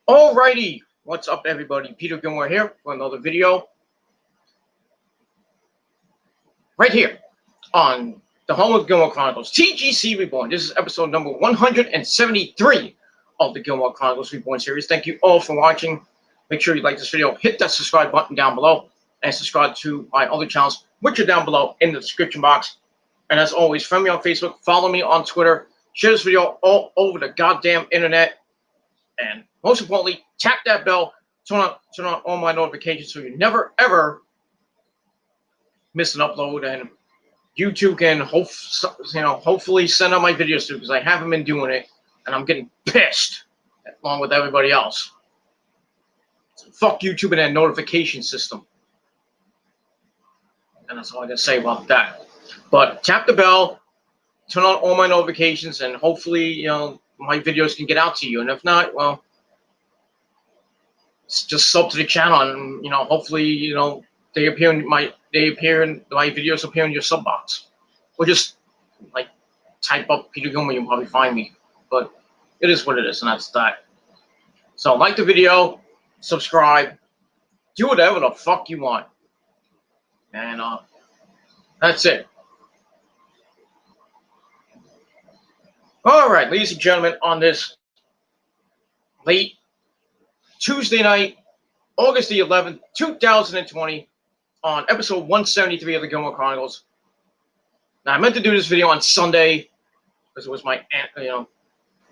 Alrighty, what's up everybody? Peter Gilmore here for another video. Right here on the home of Gilmore Chronicles, TGC Reborn. This is episode number 173 of the Gilmore Chronicles Reborn series. Thank you all for watching. Make sure you like this video, hit that subscribe button down below, and subscribe to my other channels, which are down below in the description box. And as always, friend me on Facebook, follow me on Twitter, share this video all over the goddamn internet. And most importantly, tap that bell, turn on all my notifications so you never ever miss an upload. And YouTube can hopefully send out my videos too, because I haven't been doing it and I'm getting pissed along with everybody else. So fuck YouTube and that notification system. And that's all I gotta say about that. But tap the bell, turn on all my notifications, and hopefully, my videos can get out to you. And if not, well, just sub to the channel, and hopefully, they appear in my videos appear in your sub box, or just like type up Peter Gilmore, you'll probably find me. But it is what it is, and that's that. So like the video, subscribe, do whatever the fuck you want, and that's it. All right, ladies and gentlemen, on this late Tuesday night, August the 11th, 2020, on episode 173 of the Gilmore Chronicles. Now, I meant to do this video on Sunday because it was my aunt,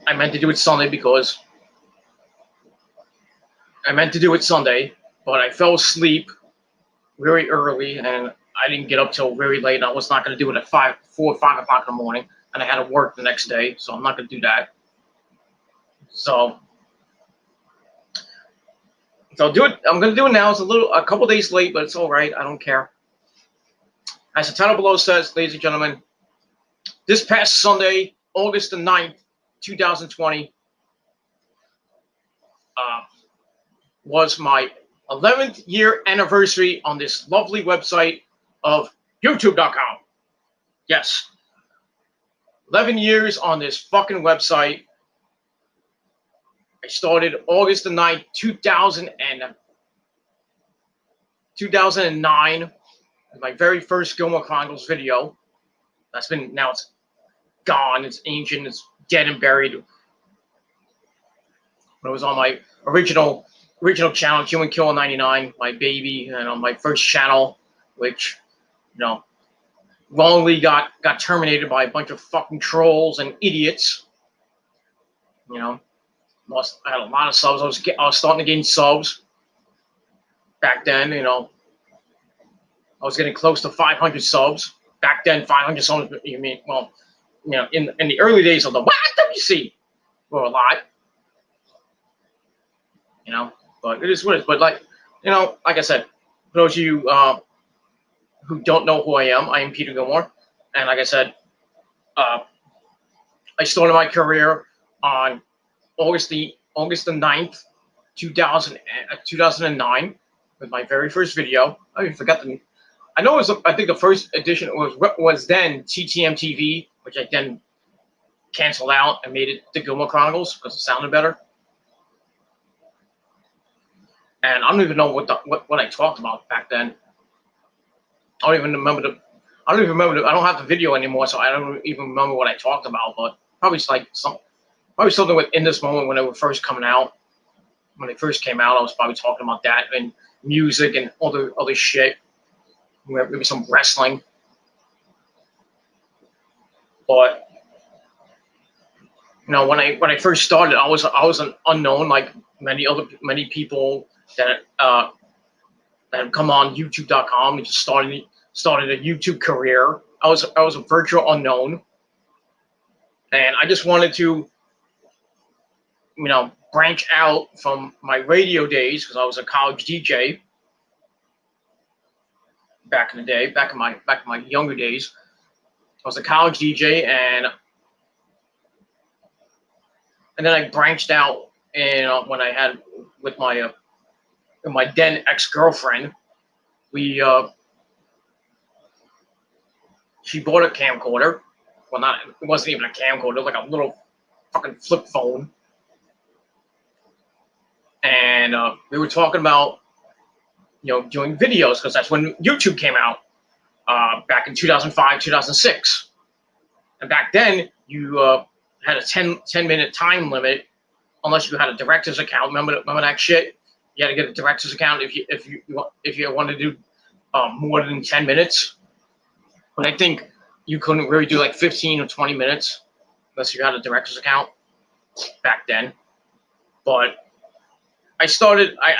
I meant to do it Sunday because but I fell asleep very early and I didn't get up till very late. And I was not going to do it at 4 or 5 o'clock in the morning. And I had to work the next day, so I'm not going to do that. So do it. I'm going to do it now. It's a couple days late, but it's all right. I don't care. As the title below says, ladies and gentlemen, this past Sunday, August the 9th, 2020, was my 11th year anniversary on this lovely website of YouTube.com. Yes. 11 years on this fucking website. I started August the 9th, 2009 with my very first Gilmore Chronicles video. Now it's gone, it's ancient, it's dead and buried. When it was on my original channel, Human Killer 99, my baby, and on my first channel, which, wrongly got terminated by a bunch of fucking trolls and idiots. I had a lot of subs. I was starting to gain subs back then. I was getting close to 500 subs back then. 500 subs. You mean, well, in the early days of the YWC were a lot. But it is what it is. But like I said, for those of you who don't know who I am Peter Gilmore, and like I said, I started my career on August the 9th, 2009, with my very first video. I forgot the. I know it was. I think the first edition was then TTM TV, which I then canceled out and made it the Gilmore Chronicles because it sounded better. And I don't even know what I talked about back then. I don't even remember I don't have the video anymore, so I don't even remember what I talked about. But probably something with In This Moment when they were first coming out. When they first came out, I was probably talking about that and music and other shit. Maybe some wrestling. But when I first started, I was an unknown, like many people that have come on YouTube.com and just started a YouTube career. I was a virtual unknown, and I just wanted to branch out from my radio days because I was a college DJ back in the day, back in my younger days. I was a college DJ, and then I branched out, and when I had with my then ex-girlfriend, she bought a camcorder. Well, it wasn't even a camcorder, like a little fucking flip phone. and we were talking about doing videos because that's when YouTube came out back in 2005, 2006, and back then you had a 10-minute time limit unless you had a director's account. Remember that shit? You had to get a director's account if you wanted to do more than 10 minutes. But I think you couldn't really do like 15 or 20 minutes unless you had a director's account back then. But I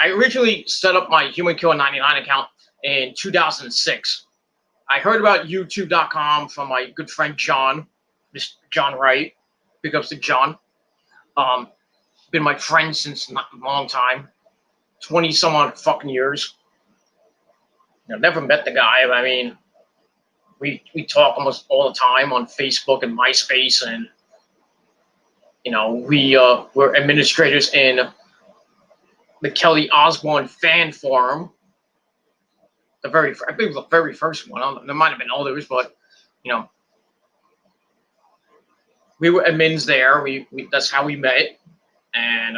originally set up my Human Killer 99 account in 2006. I heard about YouTube.com from my good friend John, Mr. John Wright. Big ups to John. Been my friend since a long time, 20 some odd fucking years. Never met the guy, but I mean, we talk almost all the time on Facebook and MySpace, and we're administrators in the Kelly Osbourne fan forum. I think the very first one. There might have been others, but we were admins there. We that's how we met, and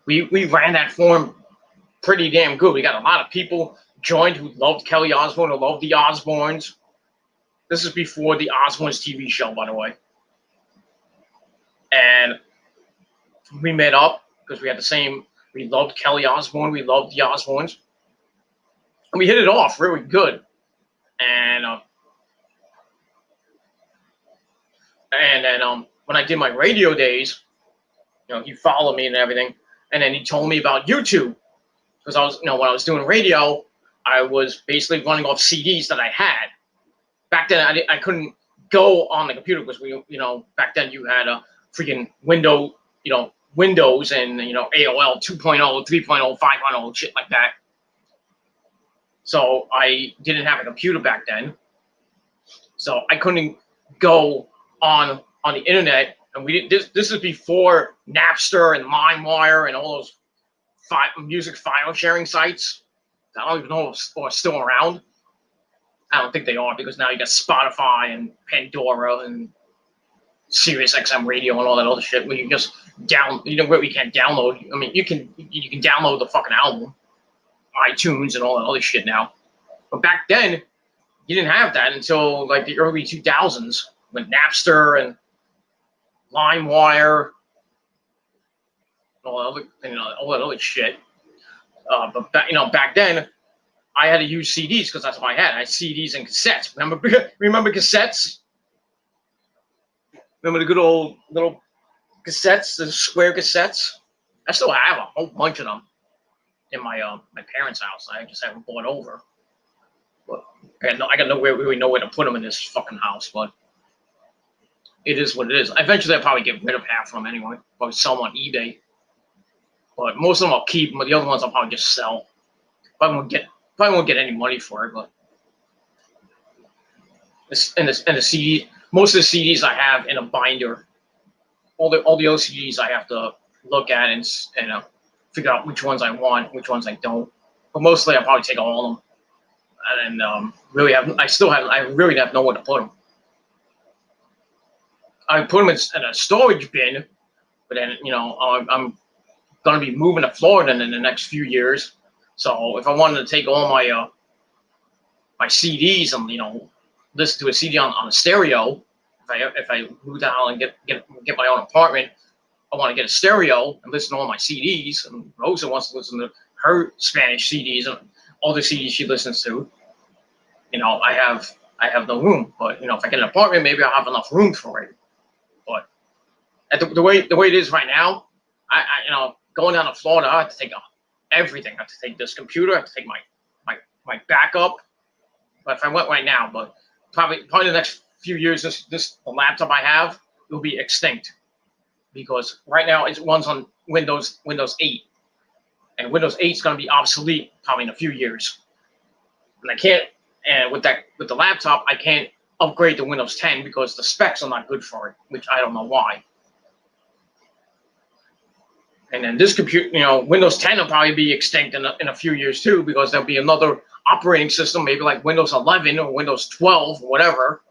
we ran that forum pretty damn good. We got a lot of people joined who loved Kelly Osbourne, who loved the Osbournes. This is before the Osbournes TV show, by the way. And we met up because we had the same. We loved Kelly Osbourne. We loved the Osbournes, and we hit it off really good. And then when I did my radio days, he followed me and everything, and then he told me about YouTube because I was, when I was doing radio, I was basically running off CDs that I had. Back then, I couldn't go on the computer because back then you had a freaking Windows and AOL 2.0, 3.0, 5.0, shit like that. So I didn't have a computer back then, so I couldn't go on the internet. And this is before Napster and LimeWire and all those music file sharing sites. I don't even know if they're still around. I don't think they are, because now you got Spotify and Pandora and Sirius XM radio and all that other shit where you just where we can't download. I mean, you can download the fucking album, iTunes and all that other shit now. But back then, you didn't have that until like the early 2000s with Napster and LimeWire and all that other shit. But back then, I had to use CDs because that's what I had. I had CDs and cassettes. Remember cassettes? Remember the good old little cassettes, the square cassettes? I still have a whole bunch of them in my parents' house. I just haven't bought over. But I got really know where to put them in this fucking house. But it is what it is. Eventually, I'll probably get rid of half of them anyway. Probably sell them on eBay. But most of them I'll keep. But the other ones I'll probably just sell. Probably won't get any money for it. But the CD. Most of the CDs I have in a binder. All the other CDs I have to look at and figure out which ones I want, which ones I don't. But mostly I'll probably take all of them. And I really have nowhere to put them. I put them in a storage bin, but then I'm going to be moving to Florida in the next few years. So if I wanted to take all my my CDs and listen to a CD on a stereo, if I move down and get my own apartment, I want to get a stereo and listen to all my CDs. And Rosa wants to listen to her Spanish CDs and all the CDs she listens to. I have no room. But if I get an apartment, maybe I'll have enough room for it. But the way it is right now, I going down to Florida, I have to take everything. I have to take this computer. I have to take my backup. But if I went right now, but probably the next few years, the laptop I have will be extinct, because right now it runs on Windows 8, and Windows 8 is going to be obsolete probably in a few years. And I can't. And with the laptop, I can't upgrade to Windows 10 because the specs are not good for it, which I don't know why. And then this computer, Windows 10 will probably be extinct in a few years too, because there'll be another operating system, maybe like Windows 11 or Windows 12 or whatever.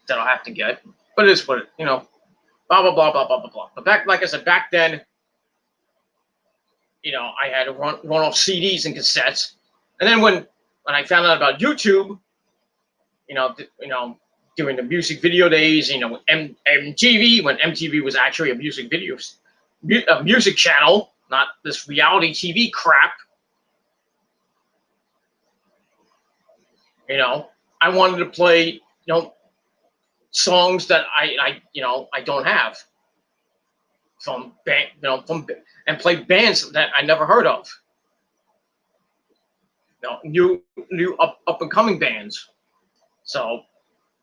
that I'll have to get. But it is what you know. Blah blah blah blah blah blah blah. But back, like I said, back then, you know, I had to run off CDs and cassettes. And then when I found out about YouTube, you know, during the music video days, you know, MTV, when MTV was actually a music channel, not this reality TV crap. You know, I wanted to play, you know, songs that I don't have from band, you know, and play bands that I never heard of. You know, new up and coming bands. So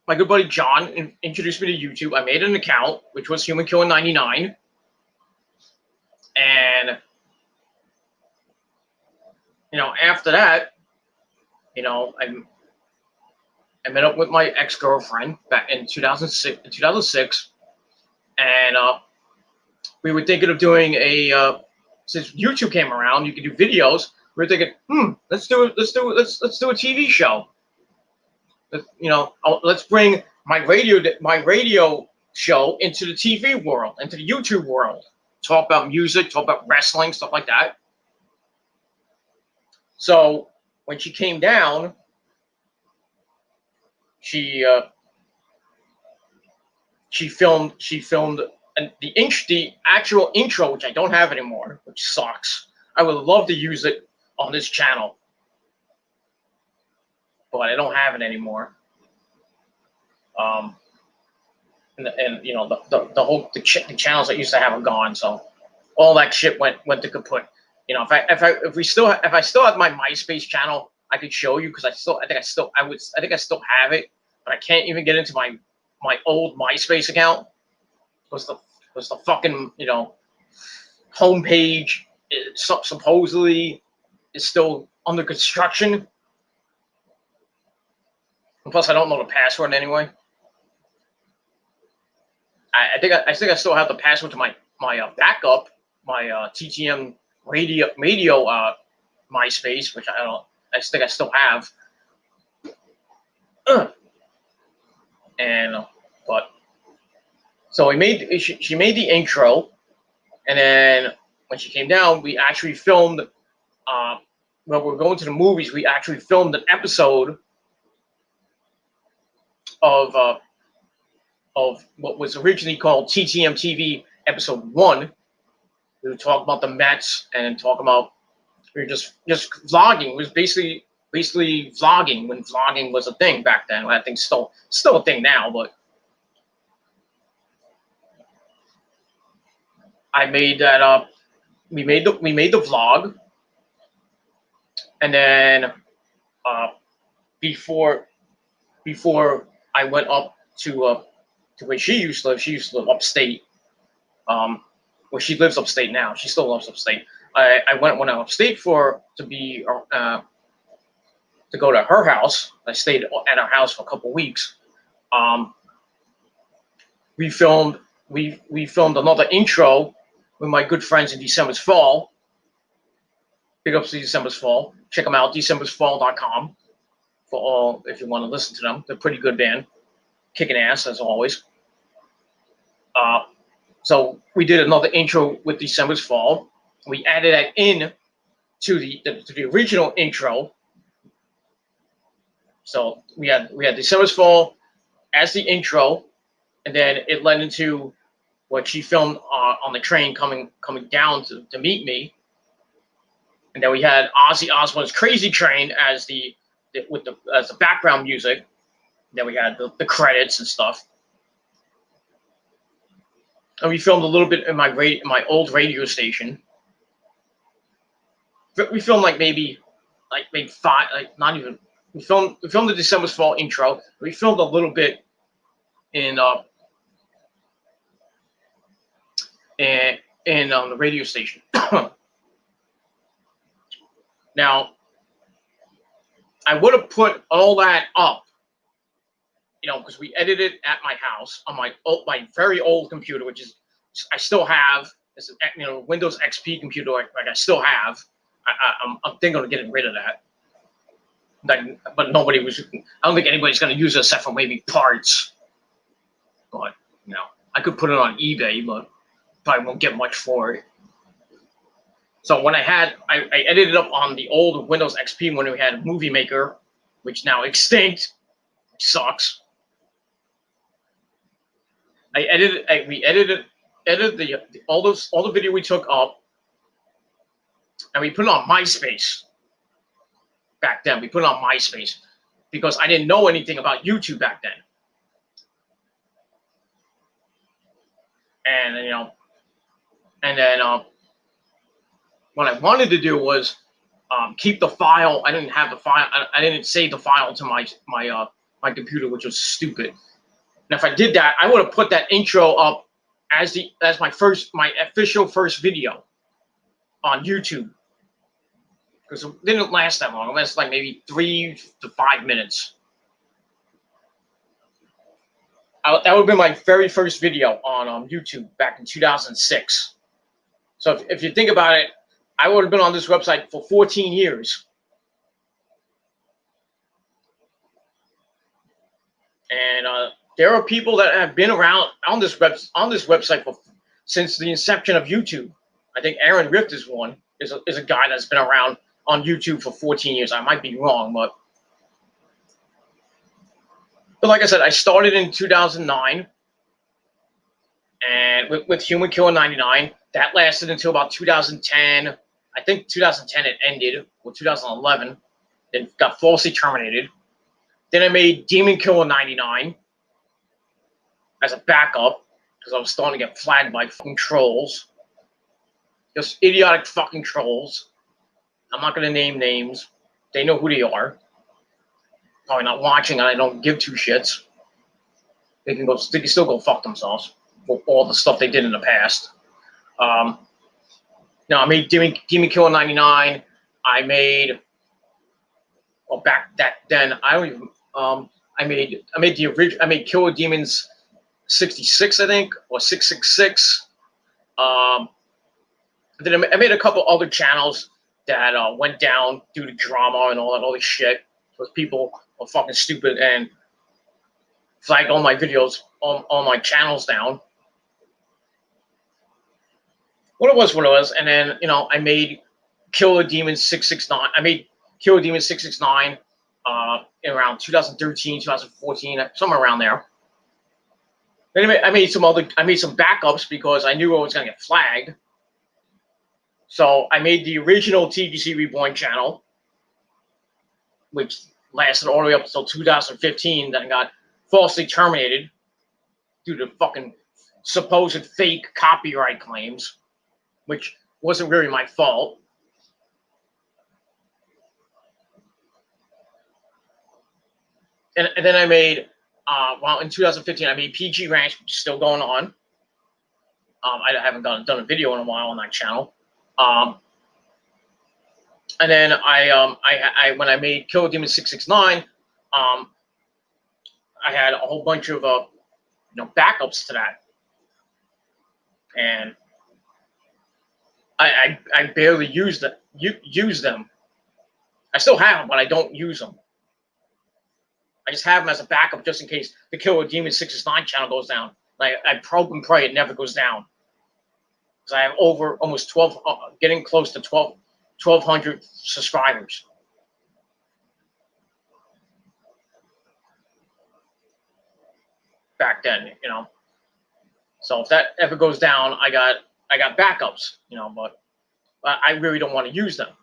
my good buddy John introduced me to YouTube. I made an account, which was Human Killer 99, and you know, after that, you know, I met up with my ex-girlfriend back in 2006, and we were thinking of doing since YouTube came around, you could do videos. We were thinking, let's do a TV show. You know, let's bring my radio show into the TV world, into the YouTube world. Talk about music, talk about wrestling, stuff like that. So when she came down, she filmed the actual intro, which I don't have anymore, which sucks. I would love to use it on this channel, but I don't have it anymore. And you know, the channels I used to have are gone, so all that shit went to kaput. You know, if I still had my MySpace channel, I could show you, because I think I still have it, but I can't even get into my old MySpace account because the fucking, you know, homepage supposedly is still under construction. And plus, I don't know the password anyway. I think I still have the password to my backup, my TTM radio MySpace, which I think I still have. And but so she made the intro, and then when she came down, we actually filmed. When we're going to the movies, we actually filmed an episode of what was originally called TTM TV Episode 1. We would talk about the Mets and talk about, we were just vlogging. It was basically vlogging when vlogging was a thing back then. I think still a thing now, but I made that up. We made the vlog, and then before I went up to where she used to live. She used to live upstate. Well, she lives upstate now. She still lives upstate. I went upstate to go to her house. I stayed at her house for a couple weeks. We filmed another intro with my good friends in December's Fall. Big ups to December's Fall. Check them out, decembersfall.com, for all, if you want to listen to them. They're a pretty good band. Kicking ass, as always. So we did another intro with December's Fall. We added that in to the original intro. So we had December's Fall as the intro, and then it led into what she filmed on the train coming down to meet me. And then we had Ozzy Osbourne's Crazy Train as the background music. Then we had the credits and stuff. And we filmed a little bit in my old radio station. We filmed maybe 5, not even. We filmed the December's Fall intro. We filmed a little bit in the radio station. Now, I would have put all that up, you know, because we edited at my house on my very old computer, which is I still have. It's a, you know, Windows XP computer, like I still have. I'm thinking of getting rid of that. But nobody was. I don't think anybody's going to use it except for maybe parts. You know, I could put it on eBay, but probably won't get much for it. So when I edited up on the old Windows XP when we had Movie Maker, which now extinct, which sucks. We edited all the video we took up, and we put it on MySpace. Back then, we put it on MySpace because I didn't know anything about YouTube back then. And then what I wanted to do was keep the file. I didn't have the file. I didn't save the file to my computer, which was stupid. And if I did that, I would have put that intro up as my official first video on YouTube, because it didn't last that long. It lasted like maybe 3 to 5 minutes. That would have been my very first video on YouTube back in 2006. So if you think about it, I would have been on this website for 14 years. And there are people that have been around on this website since the inception of YouTube. I think Aaron Rift is a guy that's been around on YouTube for 14 years. I might be wrong, but like I said, I started in 2009, and with Human Killer 99, that lasted until about 2010. I think 2010 it ended, or 2011. It got falsely terminated. Then I made Demon Killer 99 as a backup because I was starting to get flagged by fucking trolls. Just idiotic fucking trolls. I'm not going to name names. They know who they are. Probably not watching, and I don't give two shits. They can still go fuck themselves for all the stuff they did in the past. I made Demon Killer 99. I made I made the original. I made Killer Demons 66, I think, or 666. Then I made a couple other channels that went down due to drama and all that other shit. Because people were fucking stupid and flagged all my videos, all my channels down. What it was, and then I made Killer Demons 669. I made Killer Demons 669 in around 2013, 2014, somewhere around there. Then I made some backups because I knew I was gonna get flagged. So I made the original TGC Reborn channel, which lasted all the way up until 2015. Then got falsely terminated due to fucking supposed fake copyright claims, which wasn't really my fault. And then I made, in 2015, I made PG Ranch, which is still going on. I haven't done a video in a while on that channel. And then when I made Killer Demon 669, I had a whole bunch of backups to that, and I barely use them. I still have them, but I don't use them. I just have them as a backup just in case the Killer Demon 669 channel goes down. I probe and pray it never goes down. Because I have over almost 12, getting close to 1,200 subscribers. Back then, So if that ever goes down, I got backups, but I really don't want to use them.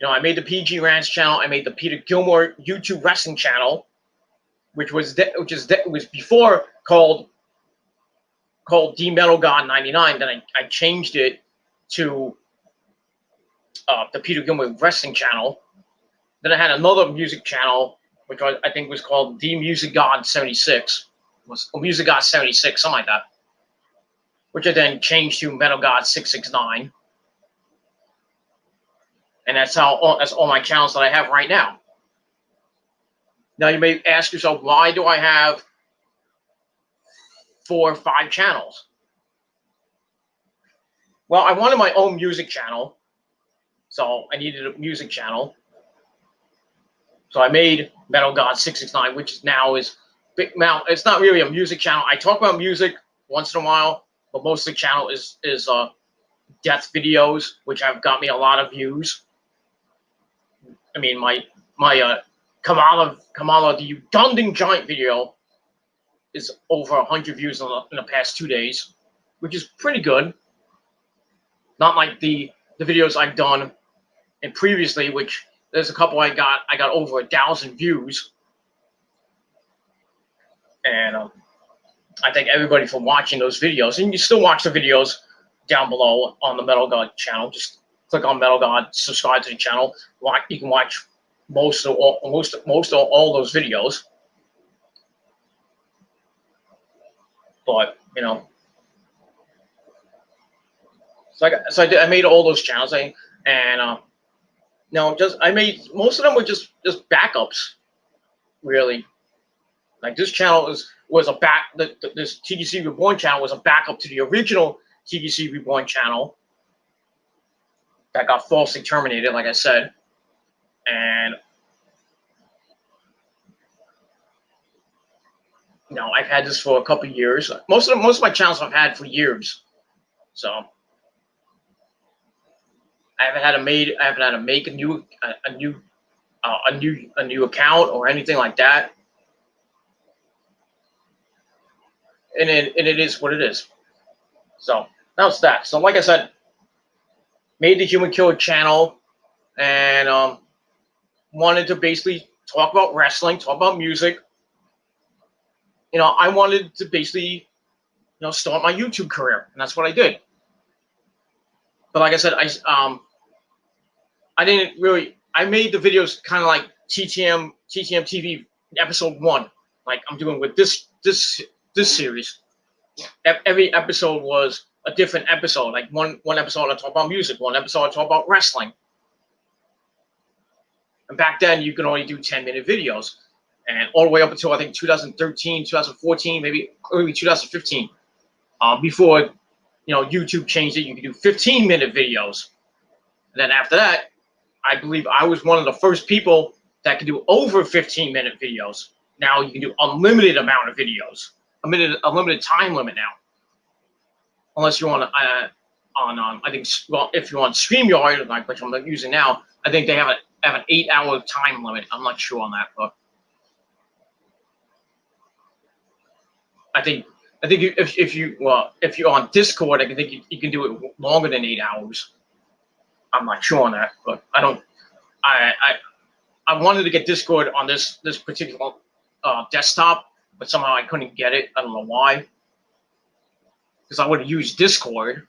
I made the PG Ranch channel. I made the Peter Gilmore YouTube wrestling channel, which was before called D Metal God 99. Then I changed it to the Peter Gilmore wrestling channel. Then I had another music channel, which I think was called The Music God 76. Music God 76, something like that. Which I then changed to Metal God 669. And that's all my channels that I have right now. Now you may ask yourself, why do I have 4 or 5 channels? Well, I wanted my own music channel, so I needed a music channel. So I made Metal God 669, which now is big amount. It's not really a music channel. I talk about music once in a while, but most of the channel is death videos, which have got me a lot of views. I mean, my Kamala the Ugandan giant video is over 100 views in the past 2 days, which is pretty good. Not like the videos I've done and previously, which there's a couple I got over 1,000 views. And I thank everybody for watching those videos. And you still watch the videos down below on the Metal God channel. Just click on Metal God, subscribe to the channel. You can watch most of all those videos. But you know, I made all those channels. I made most of them were just backups, really. Like this channel was a this TGC Reborn channel was a backup to the original TGC Reborn channel that got falsely terminated, like I said. And you know, I've had this for a couple of years. Most of my channels I've had for years. So I haven't had to make a new account or anything like that. And it is what it is. So that's that. So like I said, made the Human Killer channel and wanted to basically talk about wrestling, talk about music. You know, I wanted to basically, start my YouTube career, and that's what I did. But like I said, I didn't really. I made the videos kind of like TTM TV episode 1, like I'm doing with this series. Every episode was a different episode. Like one episode I talk about music, one episode I talk about wrestling. And back then you could only do 10-minute videos, and all the way up until I think 2013, 2014, maybe early 2015. Before YouTube changed it, you could do 15-minute videos. And then after that, I believe I was one of the first people that could do over 15-minute videos. Now you can do unlimited amount of videos, unlimited time limit now. Unless you're on I think, well, if you're on StreamYard, like which I'm using now, I think they have an 8-hour time limit. I'm not sure on that, but I think if you're on Discord, I think you can do it longer than 8 hours. I'm not sure on that, but I wanted to get Discord on this particular desktop, but somehow I couldn't get it. I don't know why. Because I would have used Discord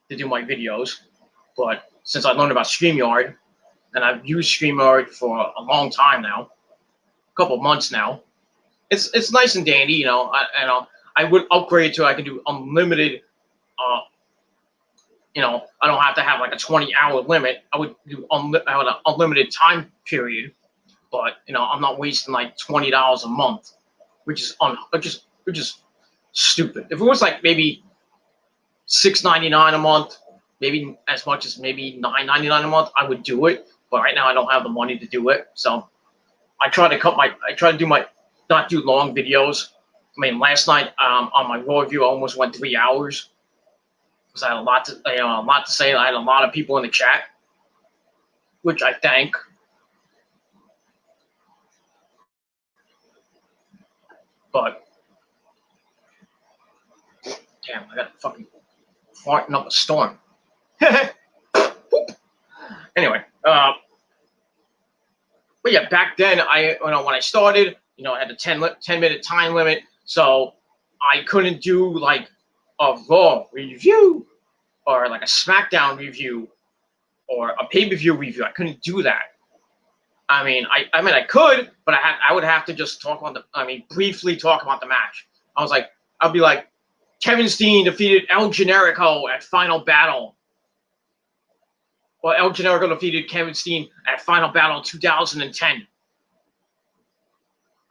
to do my videos, but since I learned about StreamYard, and I've used StreamYard for a long time now, a couple months now, it's nice and dandy, I would upgrade to I can do unlimited. I don't have to have like a 20-hour limit. I would do an unlimited time period, but I'm not wasting like $20 a month, which is stupid. If it was like maybe $6.99 a month, maybe as much as maybe $9.99 a month, I would do it. But right now I don't have the money to do it, so I try to not do long videos. I mean, last night on my Raw review, I almost went 3 hours because I had a lot to say. I had a lot of people in the chat, which I thank. But damn, I got fucking farting up a storm. Anyway, but yeah, back then when I started, I had the 10-minute time limit, so I couldn't do like a Raw review or like a SmackDown review or a pay-per-view review. I couldn't do that. I mean, I could, but I would have to just briefly talk about the match. I'd be like, Kevin Steen defeated El Generico at Final Battle. Well, El Generico defeated Kevin Steen at Final Battle 2010.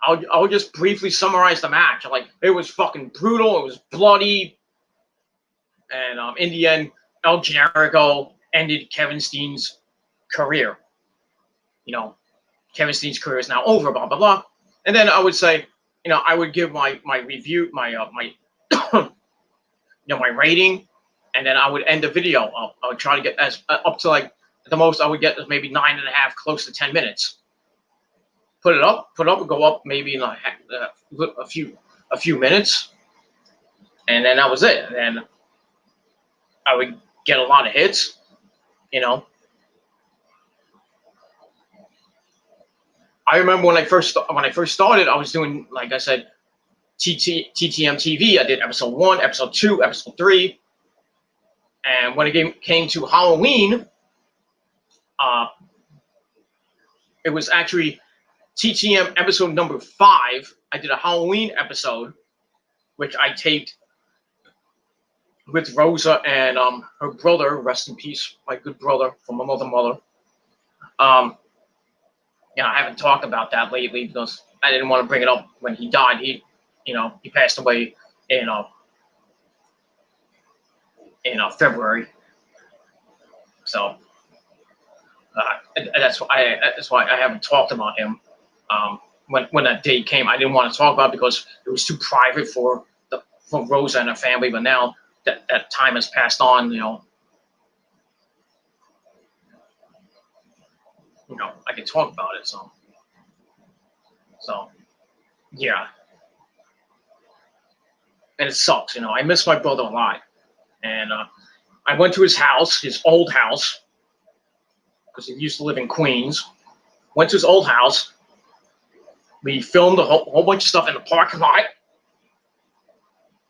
I'll just briefly summarize the match. It was fucking brutal. It was bloody. And in the end, El Generico ended Kevin Steen's career. Kevin Steen's career is now over, blah, blah, blah. And then I would say, I would give my review, my my rating, and then I would end the video. I would try to get as up to like at the most I would get maybe 9.5, close to 10 minutes. Put it up, and go up maybe in like a few minutes, and then that was it. And then I would get a lot of hits. I remember when I first started, I was doing, like I said, TTM TV. I did episode 1, episode 2, episode 3, and when it came to Halloween, it was actually TTM episode number 5. I did a Halloween episode, which I taped with Rosa and her brother, rest in peace, my good brother from my mother. I haven't talked about that lately because I didn't want to bring it up when he died. He passed away in February. So that's why I haven't talked about him. When that day came, I didn't want to talk about it because it was too private for Rosa and her family. But now that time has passed on, I can talk about it. So yeah, and it sucks. I miss my brother a lot, and I went to his house, his old house, because he used to live in Queens. Went to his old house. We filmed a whole bunch of stuff in the parking lot,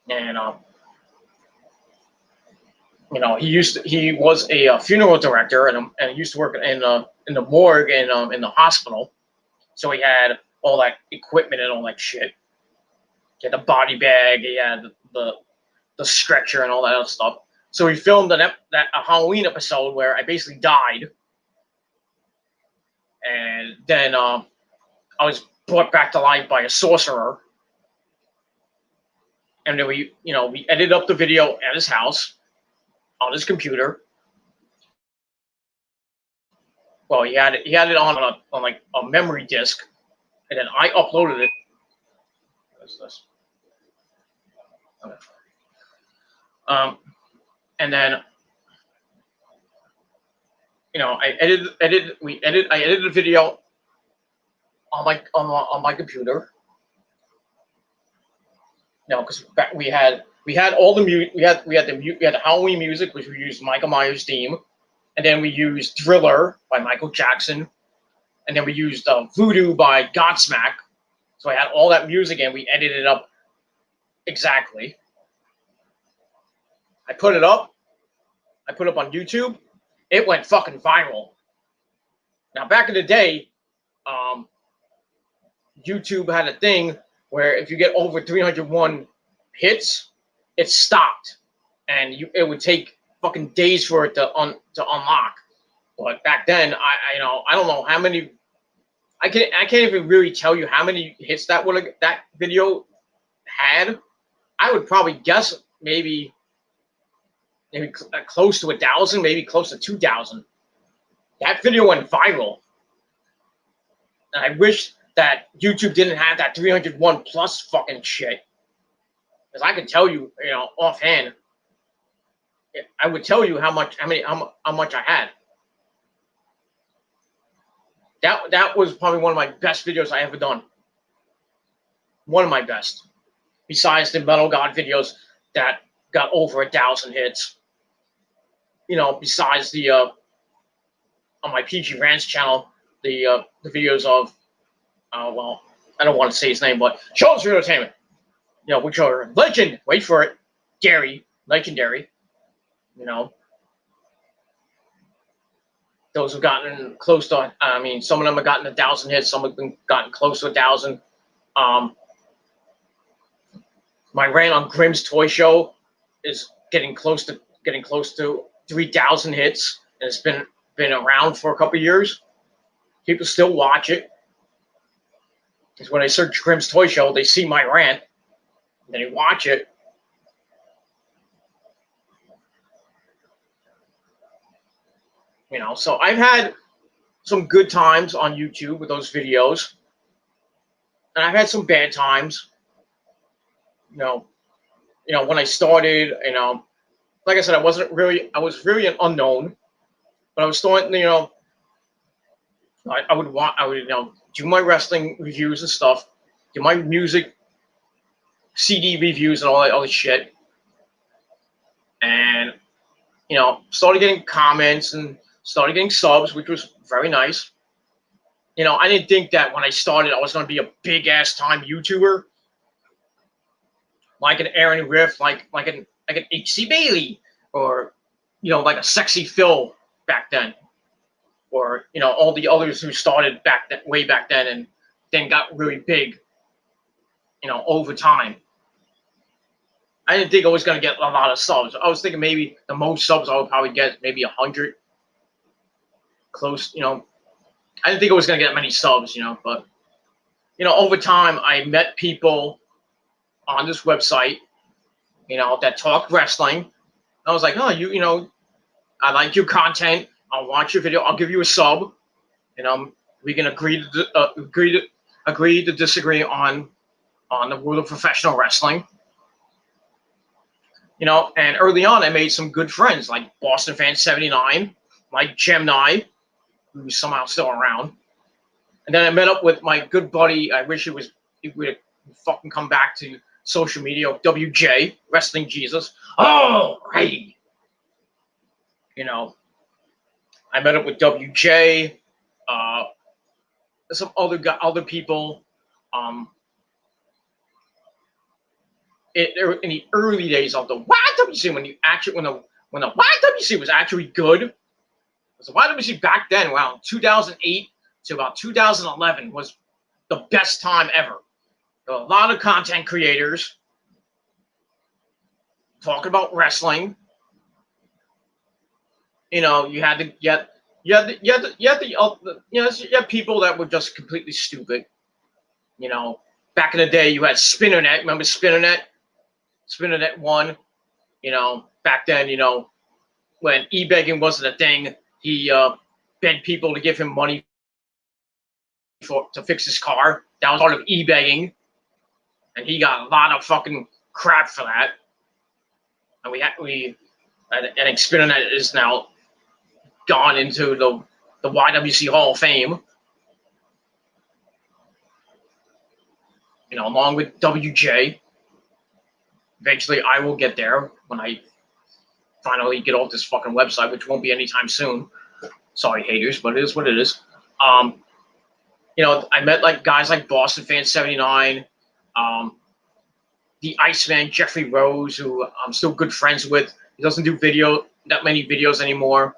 and he was a funeral director, and he used to work in the morgue and in the hospital. So he had all that equipment and all that shit. He had the body bag, he had the stretcher and all that other stuff. So we filmed a Halloween episode where I basically died, and then I was brought back to life by a sorcerer. And then we edited up the video at his house on his computer. Well, he had it on like a memory disk, and then I uploaded it. What's this? Okay. And then I edited the video on my computer. Because we had all the music. We had the Halloween music, which we used Michael Myers' theme, and then we used Thriller by Michael Jackson, and then we used Voodoo by Godsmack. So I had all that music, and we edited it up exactly. I put it up on YouTube. It went fucking viral. Now, back in the day, YouTube had a thing where if you get over 301 hits, it stopped, and it would take fucking days for it to unlock. But back then, I don't know how many. I can't even really tell you how many hits that video had. I would probably guess maybe close to 1,000, maybe close to 2,000. That video went viral, and I wish that YouTube didn't have that 301 plus fucking shit. Because I can tell you, offhand, I would tell you how much I had. That was probably one of my best videos I ever done. One of my best. Besides the Metal God videos that got over 1,000 hits. Besides the on my PG Rants channel, the videos of well, I don't want to say his name, but Children's Entertainment. Which are legend. Wait for it, legendary. Those have gotten close to. Some of them have gotten 1,000 hits. Some have gotten close to 1,000. My rant on Grimm's Toy Show is getting close to 3,000 hits, and it's been around for a couple of years. People still watch it. Because when they search Grimm's Toy Show, they see my rant, and they watch it. So I've had some good times on YouTube with those videos. and I've had some bad times. You know, when I started, like I said, I was really an unknown, but I was starting, I would, do my wrestling reviews and stuff, do my music CD reviews and all that shit, and started getting comments and started getting subs, which was very nice. I didn't think that when I started I was going to be a big ass time YouTuber, like an Aaron Riff, like an HC Bailey, or like a Sexy Phil back then, or all the others who started way back then and then got really big, over time. I didn't think I was going to get a lot of subs. I was thinking maybe the most subs I would probably get maybe 100, close. I didn't think I was going to get many subs, but over time I met people on this website, that talk wrestling. I was like, oh, I like your content. I'll watch your video. I'll give you a sub. We can agree to disagree on the rule of professional wrestling. And early on, I made some good friends, like Boston Fan 79, like Gemini, who's somehow still around. And then I met up with my good buddy. I wish it would fucking come back to social media. WJ, Wrestling Jesus. Oh, right. I met up with WJ, some other people. In the early days of the YWC, when the YWC was actually good, the YWC back then, around 2008 to about 2011, was the best time ever. There were a lot of content creators talking about wrestling. You had people that were just completely stupid. Back in the day, you had Spinnernet. Remember Spinnernet? Spinnernet 1. Back then, when e-begging wasn't a thing, he begged people to give him money to fix his car. That was part of e-begging, and he got a lot of fucking crap for that. And I think Spinnernet is now gone into the YWC Hall of Fame. Along with WJ. Eventually, I will get there when I finally get off this fucking website, which won't be anytime soon. Sorry, haters, but it is what it is. I met guys like Boston Fan 79, the Iceman Jeffrey Rose, who I'm still good friends with. He doesn't do that many videos anymore,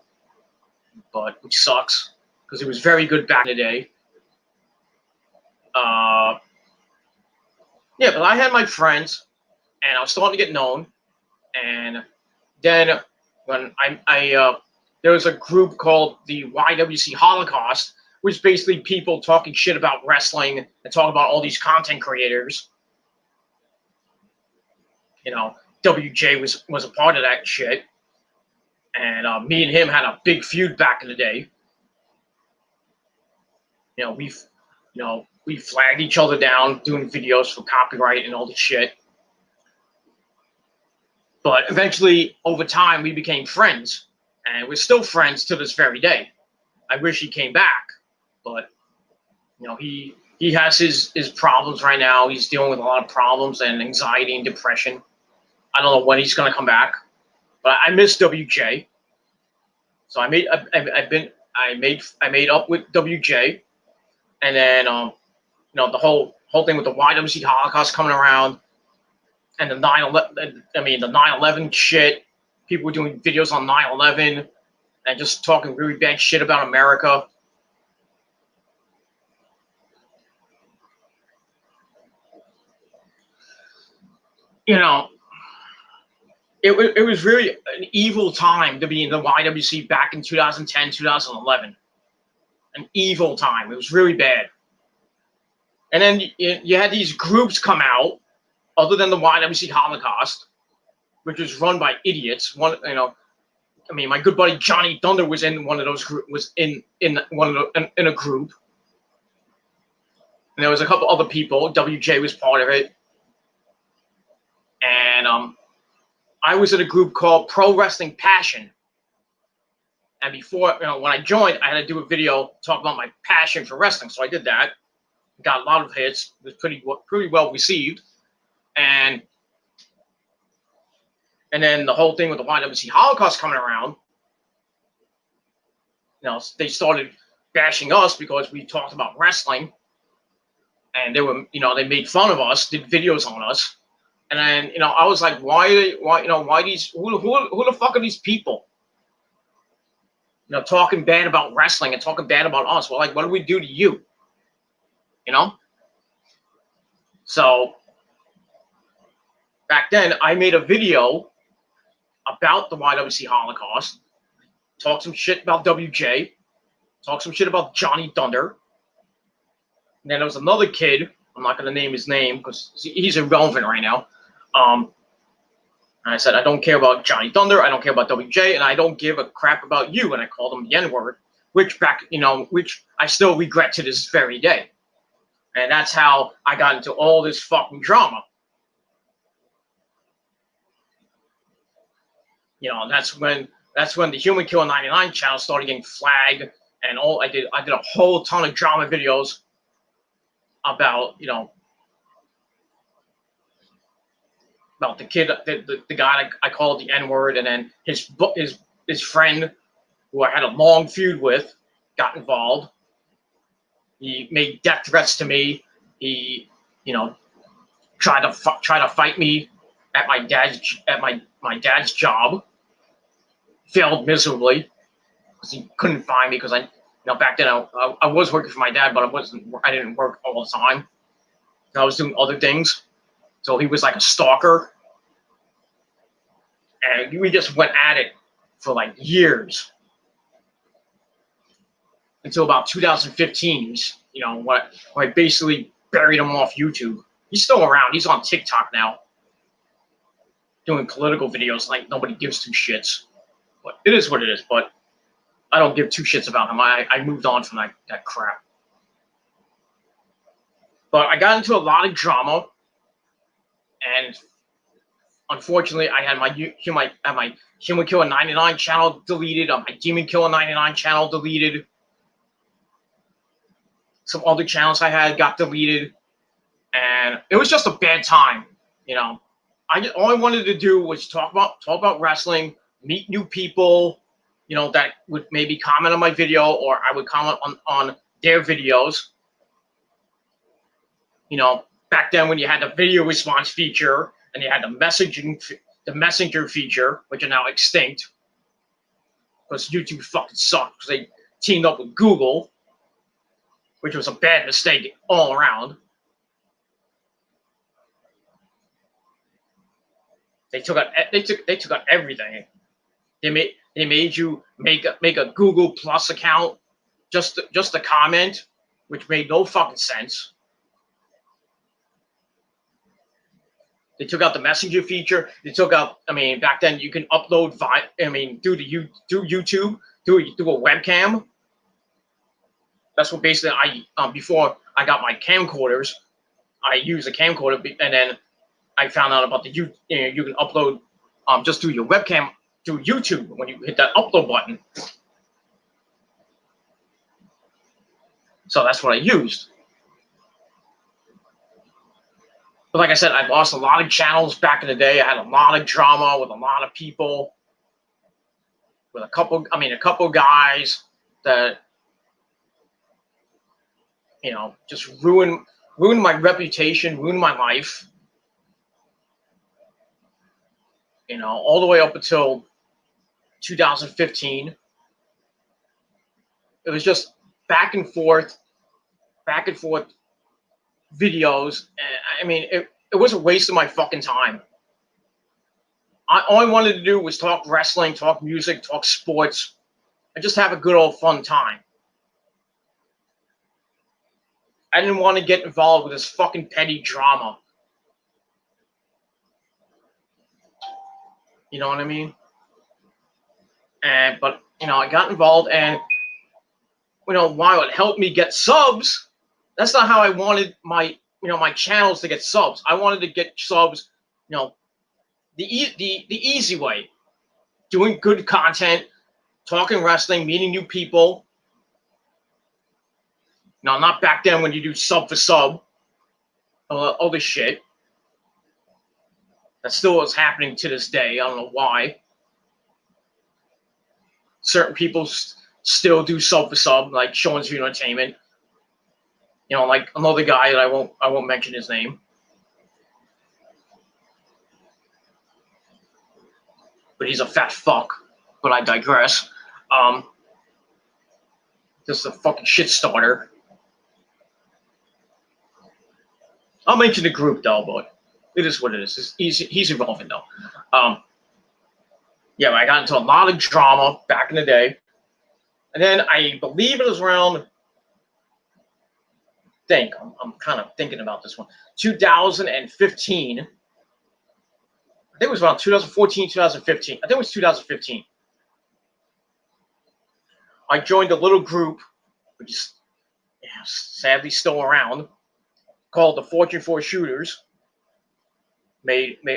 which sucks because he was very good back in the day. But I had my friends, and I was starting to get known. And then when there was a group called the YWC Holocaust, which is basically people talking shit about wrestling and talking about all these content creators. WJ was a part of that shit. And me and him had a big feud back in the day. We flagged each other down doing videos for copyright and all this shit. But eventually, over time, we became friends, and we're still friends to this very day. I wish he came back, but he has his problems right now. He's dealing with a lot of problems and anxiety and depression. I don't know when he's gonna come back, but I miss WJ. So I made up with WJ, and then the whole thing with the YWC Holocaust coming around. And the 9/11 shit. People were doing videos on 9/11 and just talking really bad shit about America. It was really an evil time to be in the YWC back in 2010, 2011. An evil time. It was really bad. And then you had these groups come out, other than the YWC Holocaust, which was run by idiots. My good buddy Johnny Thunder was in one of those in a group. And there was a couple other people. WJ was part of it. And I was in a group called Pro Wrestling Passion. And before, when I joined, I had to do a video talking about my passion for wrestling. So I did that. Got a lot of hits. It was pretty well received. And then the whole thing with the YWC Holocaust coming around, they started bashing us because we talked about wrestling. And they were, they made fun of us, did videos on us. And then, I was like, why these, who the fuck are these people? Talking bad about wrestling and talking bad about us. Well, like, what did we do to you? So back then, I made a video about the YWC Holocaust, talked some shit about WJ, talked some shit about Johnny Thunder. And then there was another kid, I'm not going to name his name because he's irrelevant right now. And I said, I don't care about Johnny Thunder, I don't care about WJ, and I don't give a crap about you. And I called him the N-word, which I still regret to this very day. And that's how I got into all this fucking drama. That's when the Human Killer 99 channel started getting flagged, and I did a whole ton of drama videos about about the kid, the guy I called the N-word, and then his friend, who I had a long feud with, got involved. He made death threats to me. He, tried to fight me at my dad's job. Failed miserably because he couldn't find me because back then I was working for my dad, but I didn't work all the time. I was doing other things. So he was like a stalker. And we just went at it for like years. Until about 2015, when I basically buried him off YouTube. He's still around. He's on TikTok now. Doing political videos like nobody gives two shits. But it is what it is. But I don't give two shits about him. I moved on from that crap. But I got into a lot of drama. And unfortunately, I had my Human Killer 99 channel deleted. My Demon Killer 99 channel deleted. Some other channels I had got deleted. And it was just a bad time, all I wanted to do was talk about wrestling, meet new people, that would maybe comment on my video, or I would comment on their videos. Back then when you had the video response feature and you had the messenger feature, which are now extinct because YouTube fucking sucked because they teamed up with Google, which was a bad mistake all around. They took out everything. They made you make a Google Plus account just to comment, which made no fucking sense. They took out the messenger feature. They took out. Back then you can upload through YouTube through a webcam. That's what basically before I got my camcorders, I used a camcorder, and then I found out about you can upload just through your webcam through YouTube when you hit that upload button. So that's what I used. But like I said, I lost a lot of channels back in the day. I had a lot of drama with a lot of people, with a couple guys that just ruined my reputation, ruined my life. All the way up until 2015. It was just back and forth videos. It was a waste of my fucking time. All I wanted to do was talk wrestling, talk music, talk sports, and just have a good old fun time. I didn't want to get involved with this fucking petty drama. You know what I mean? But I got involved, and while it helped me get subs, That's not how I wanted my channels to get subs. I wanted to get subs, the easy way, doing good content, talking wrestling, meeting new people. Not back then when you do sub for sub, all this shit. That still is happening to this day. I don't know why. Certain people still do sub for sub, like Sean's View Entertainment. Like another guy that I won't mention his name. But he's a fat fuck. But I digress. Just a fucking shit starter. I'll mention the group though, but it is what it is. He's irrelevant though. Yeah, I got into a lot of drama back in the day. And then I believe it was around, I'm kind of thinking about this one, 2015. I think it was around 2014, 2015. I think it was 2015. I joined a little group, which is sadly still around, called the Fortune 4 Shooters.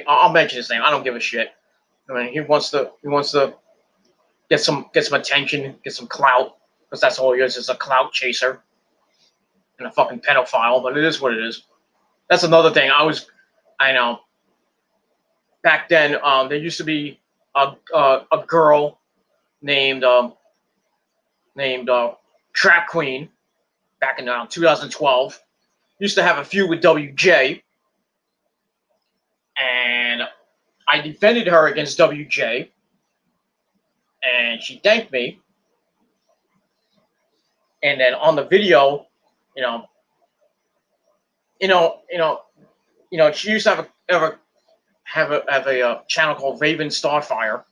I'll mention his name. I don't give a shit. I mean, he wants to get some attention, get some clout, because that's all he is a clout chaser and a fucking pedophile. But it is what it is. That's another thing. I know. Back then, there used to be a girl named Trap Queen back in 2012. Used to have a feud with WJ, and I defended her against WJ, and she thanked me. And then on the video, she used to have a channel called Raven Starfire.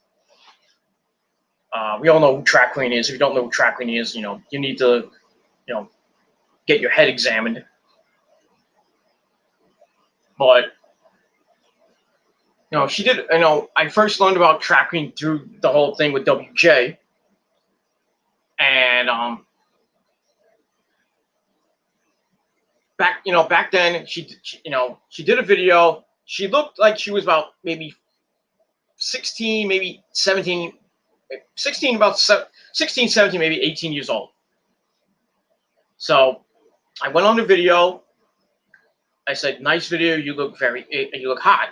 We all know who Trap Queen is. If you don't know who Trap Queen is, you need to, get your head examined. But she did. I first learned about Trap Queen through the whole thing with WJ, and back then she did a video. She looked like she was about maybe 16, maybe 17, 16, about 16, 17, maybe 18 years old. So I went on the video. I said, "Nice video. You look hot."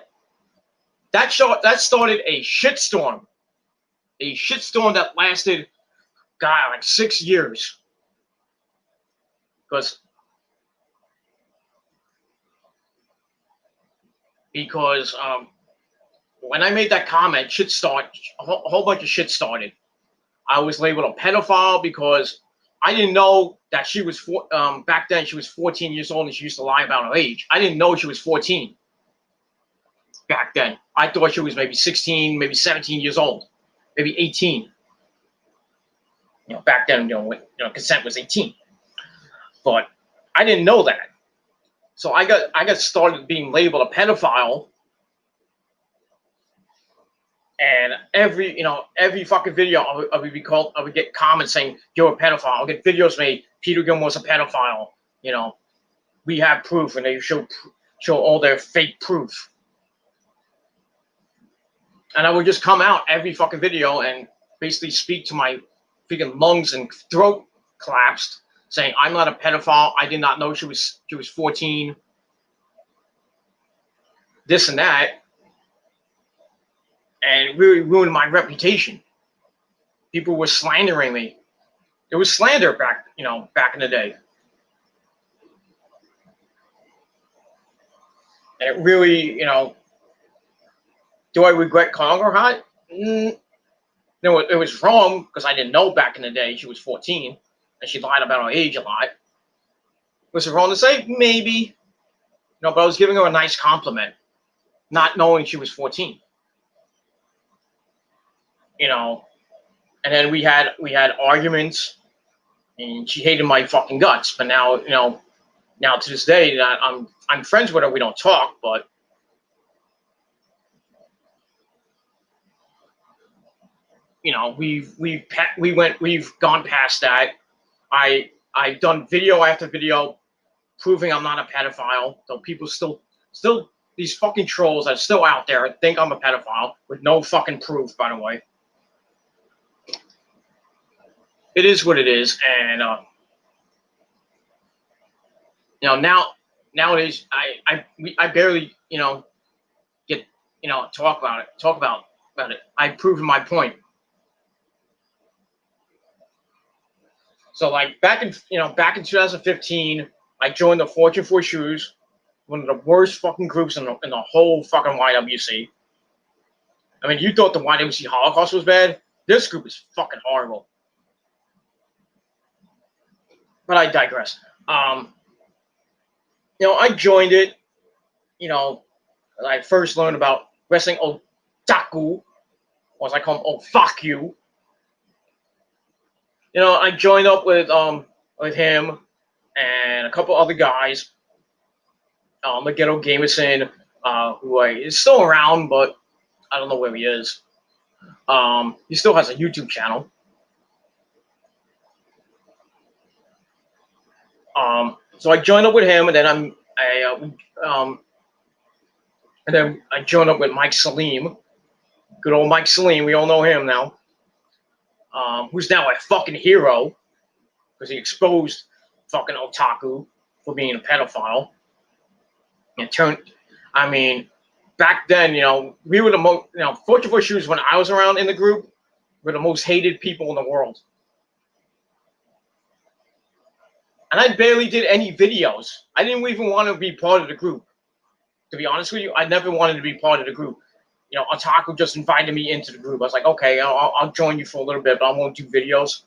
That started a shitstorm. A shitstorm that lasted, like 6 years. Because when I made that comment, a whole bunch of shit started. I was labeled a pedophile because I didn't know that she was back then she was 14 years old and she used to lie about her age. I didn't know she was 14 back then. I thought she was maybe 16, maybe 17 years old, maybe 18. Back then, consent was 18. But I didn't know that. So I got started being labeled a pedophile. And every fucking video I would get comments saying you're a pedophile. I'll get videos made, Peter Gilmore's a pedophile. We have proof, and they show all their fake proof. And I would just come out every fucking video and basically speak to my freaking lungs and throat collapsed, saying I'm not a pedophile. I did not know she was 14. This and that. And it really ruined my reputation. People were slandering me. It was slander back in the day. And it really, do I regret calling her hot? No, it was wrong because I didn't know back in the day she was 14 and she lied about her age a lot. Was it wrong to say? Maybe. But I was giving her a nice compliment, not knowing she was 14. And then we had arguments, and she hated my fucking guts. But now, now to this day, that I'm friends with her. We don't talk, but we've gone past that. I've done video after video proving I'm not a pedophile. Though people still these fucking trolls that are still out there think I'm a pedophile with no fucking proof, by the way. It is what it is, and nowadays I barely get talk about it. I've proven my point. So like back in 2015, I joined the Fortune 4 Shoes, one of the worst fucking groups in the whole fucking YWC. I mean, you thought the YWC Holocaust was bad? This group is fucking horrible. But I digress. I joined it. I first learned about wrestling otaku, or as I call them, oh fuck you. I joined up with him and a couple other guys. Ghetto Gamerson, who is still around, but I don't know where he is. He still has a YouTube channel. So I joined up with him, and then I joined up with Mike Salim. Good old Mike Salim, we all know him now. Who's now a fucking hero because he exposed fucking otaku for being a pedophile. Back then, we were the most, Fortune 4 Shoes, when I was around in the group, were the most hated people in the world. And I barely did any videos. I didn't even want to be part of the group. To be honest with you, I never wanted to be part of the group. Otaku just invited me into the group. I was like, okay, I'll join you for a little bit, but I won't do videos.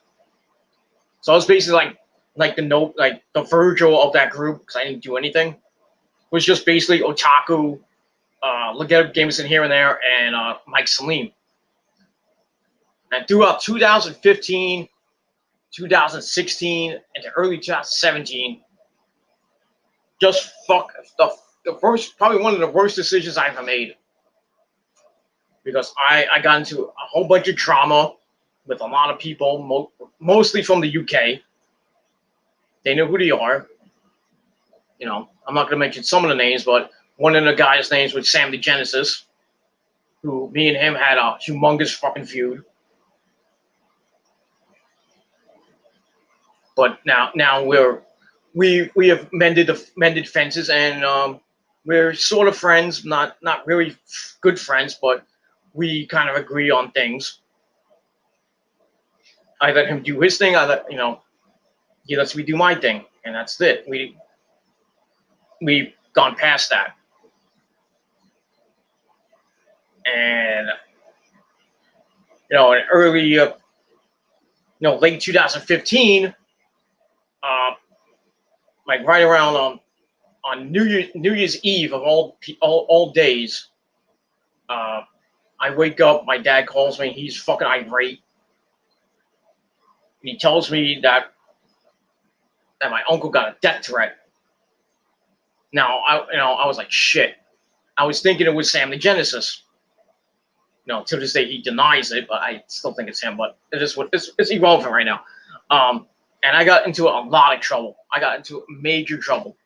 So I was basically like the Virgil of that group because I didn't do anything. It was just basically Otaku, Legit Games in here and there, and Mike Salim. And throughout 2015, 2016, into early 2017, just fuck the first, probably one of the worst decisions I ever made. Because I got into a whole bunch of drama with a lot of people, mostly from the UK. They know who they are. I'm not going to mention some of the names, but one of the guys' names was Sam the Genesis, who me and him had a humongous fucking feud. But now we have mended fences, and we're sort of friends, not really good friends, but we kind of agree on things. I let him do his thing. He lets me do my thing, and that's it. We've gone past that, and in early, late 2015, like right around on New Year's Eve of all days, I wake up. My dad calls me. He's fucking irate. He tells me that my uncle got a death threat. Now, I was like, shit. I was thinking it was Sam the Genesis. To this day he denies it, but I still think it's him. But it's irrelevant right now. And I got into a lot of trouble. I got into major trouble.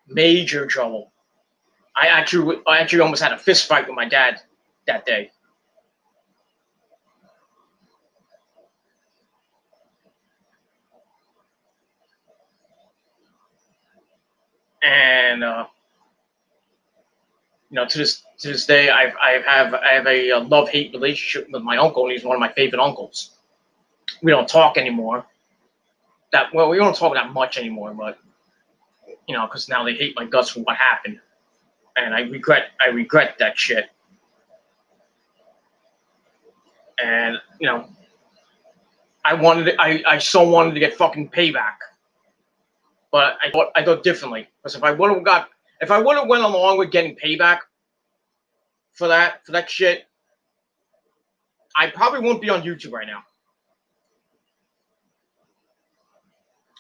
Major trouble. I actually almost had a fist fight with my dad that day. And to this day, I have a love-hate relationship with my uncle, and he's one of my favorite uncles. We don't talk anymore. We don't talk that much anymore, but because now they hate my guts for what happened, and I regret that shit. And I so wanted to get fucking payback, but I thought differently. Because if I would have went along with getting payback for that shit, I probably won't be on YouTube right now.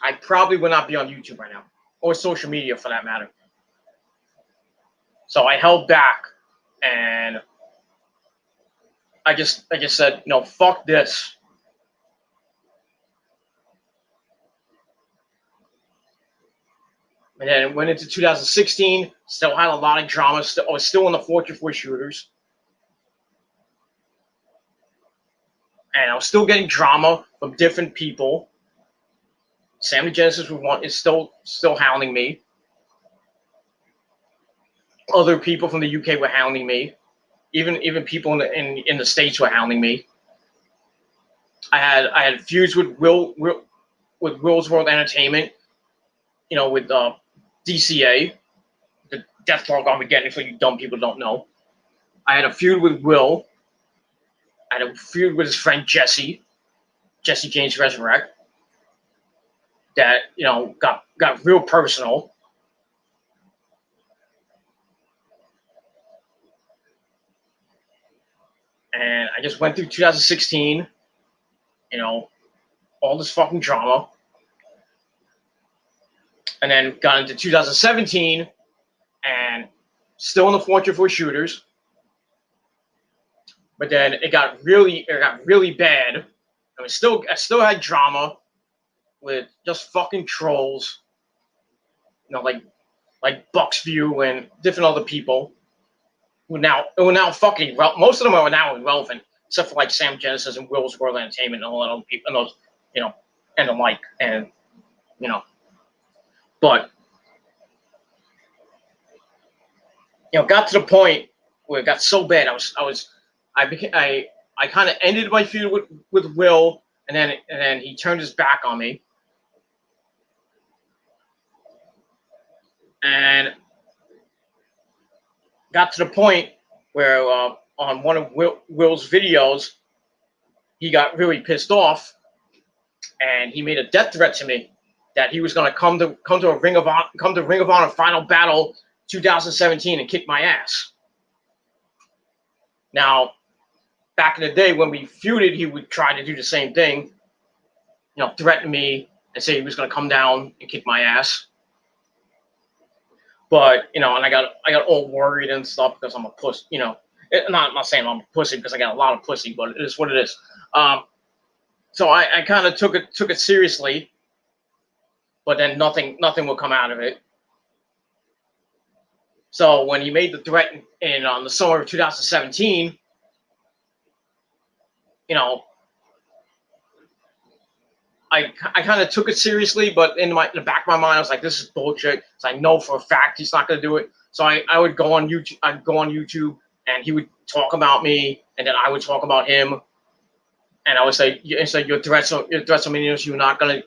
I probably would not be on YouTube right now, or social media for that matter. So I held back, and I just said, fuck this. And then it went into 2016. Still had a lot of drama. I was still in the 4-4 shooters. And I was still getting drama from different people. Sam the Genesis is still hounding me. Other people from the UK were hounding me. Even people in the States were hounding me. I had feuds with Will's World Entertainment, with DCA, the Deathlog Armageddon, for you dumb people don't know. I had a feud with Will. I had a feud with his friend Jesse James Resurrect. That got real personal. And I just went through 2016, all this fucking drama. And then got into 2017 and still in the 4-4 shooters. But then it got really bad. I still had drama with just fucking trolls, like Bucksview and different other people who were now fucking, most of them are now irrelevant, except for like Sam Genesis and Will's World Entertainment and all that other people and those, and the like, and but got to the point where it got so bad. I kind of ended my feud with Will, and then he turned his back on me, and got to the point where on one of Will's videos, he got really pissed off, and he made a death threat to me that he was going to come to Ring of Honor Final Battle 2017 and kick my ass. Now, back in the day when we feuded, he would try to do the same thing, threaten me and say he was going to come down and kick my ass. But and I got all worried and stuff because I'm a puss. I'm not saying I'm a pussy because I got a lot of pussy, but it is what it is. So I kind of took it seriously, but then nothing will come out of it. So when he made the threat in the summer of 2017, I kind of took it seriously, but in the back of my mind, I was like, "This is bullshit." So I know for a fact he's not going to do it. So I would go on YouTube. I'd go on YouTube, and he would talk about me, and then I would talk about him, and I would say, "Your threats are meaningless. You're not gonna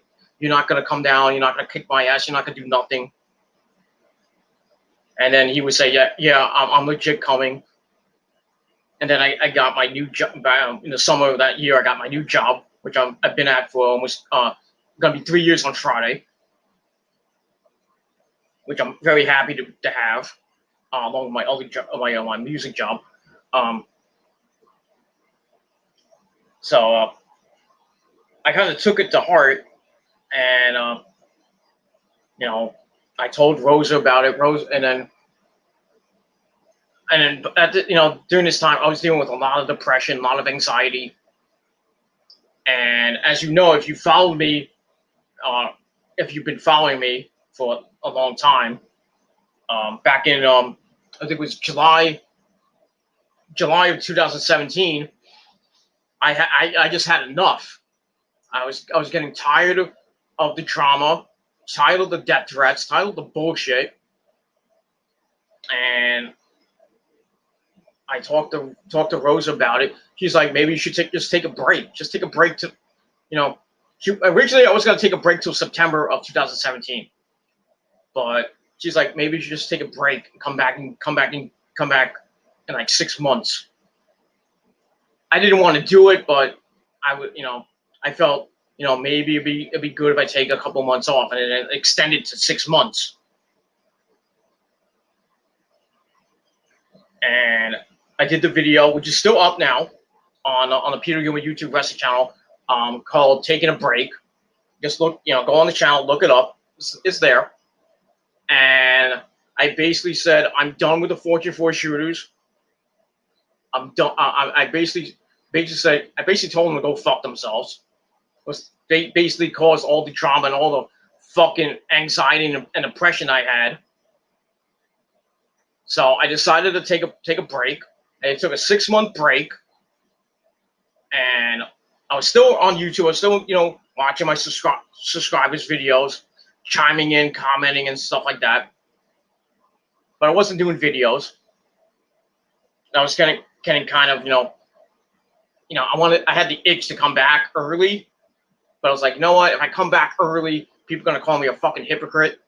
come down. You're not gonna kick my ass. You're not gonna do nothing." And then he would say, "Yeah, I'm legit coming." And then I got my new job in the summer of that year. I got my new job, which I've been at for almost going to be 3 years on Friday, which I'm very happy to have, along with my other job, my music job. So I kind of took it to heart, and I told Rosa about it. And then during this time, I was dealing with a lot of depression, a lot of anxiety. And as you know, if you followed me, if you've been following me for a long time, back in I think it was July of 2017, I just had enough. I was getting tired of the drama, tired of the death threats, tired of the bullshit, and I talked to Rose about it. She's like, maybe you should just take a break. Just take a break to, originally I was going to take a break till September of 2017, but she's like, maybe you should just take a break and come back in like 6 months. I didn't want to do it, but I would, I felt, maybe it'd be good if I take a couple months off, and it extended to 6 months. And I did the video, which is still up now on the Peter Gilman YouTube wrestling channel, called "Taking a Break." Just go on the channel, look it up. It's there. And I basically said, I'm done with the 4-4 shooters. I'm done. I basically told them to go fuck themselves. They basically caused all the drama and all the fucking anxiety and depression I had. So I decided to take a break. And it took a 6-month break. And I was still on YouTube. I was still, watching my subscribers' videos, chiming in, commenting, and stuff like that. But I wasn't doing videos. I was getting kind of, I had the itch to come back early. But I was like, you know what? If I come back early, people are going to call me a fucking hypocrite.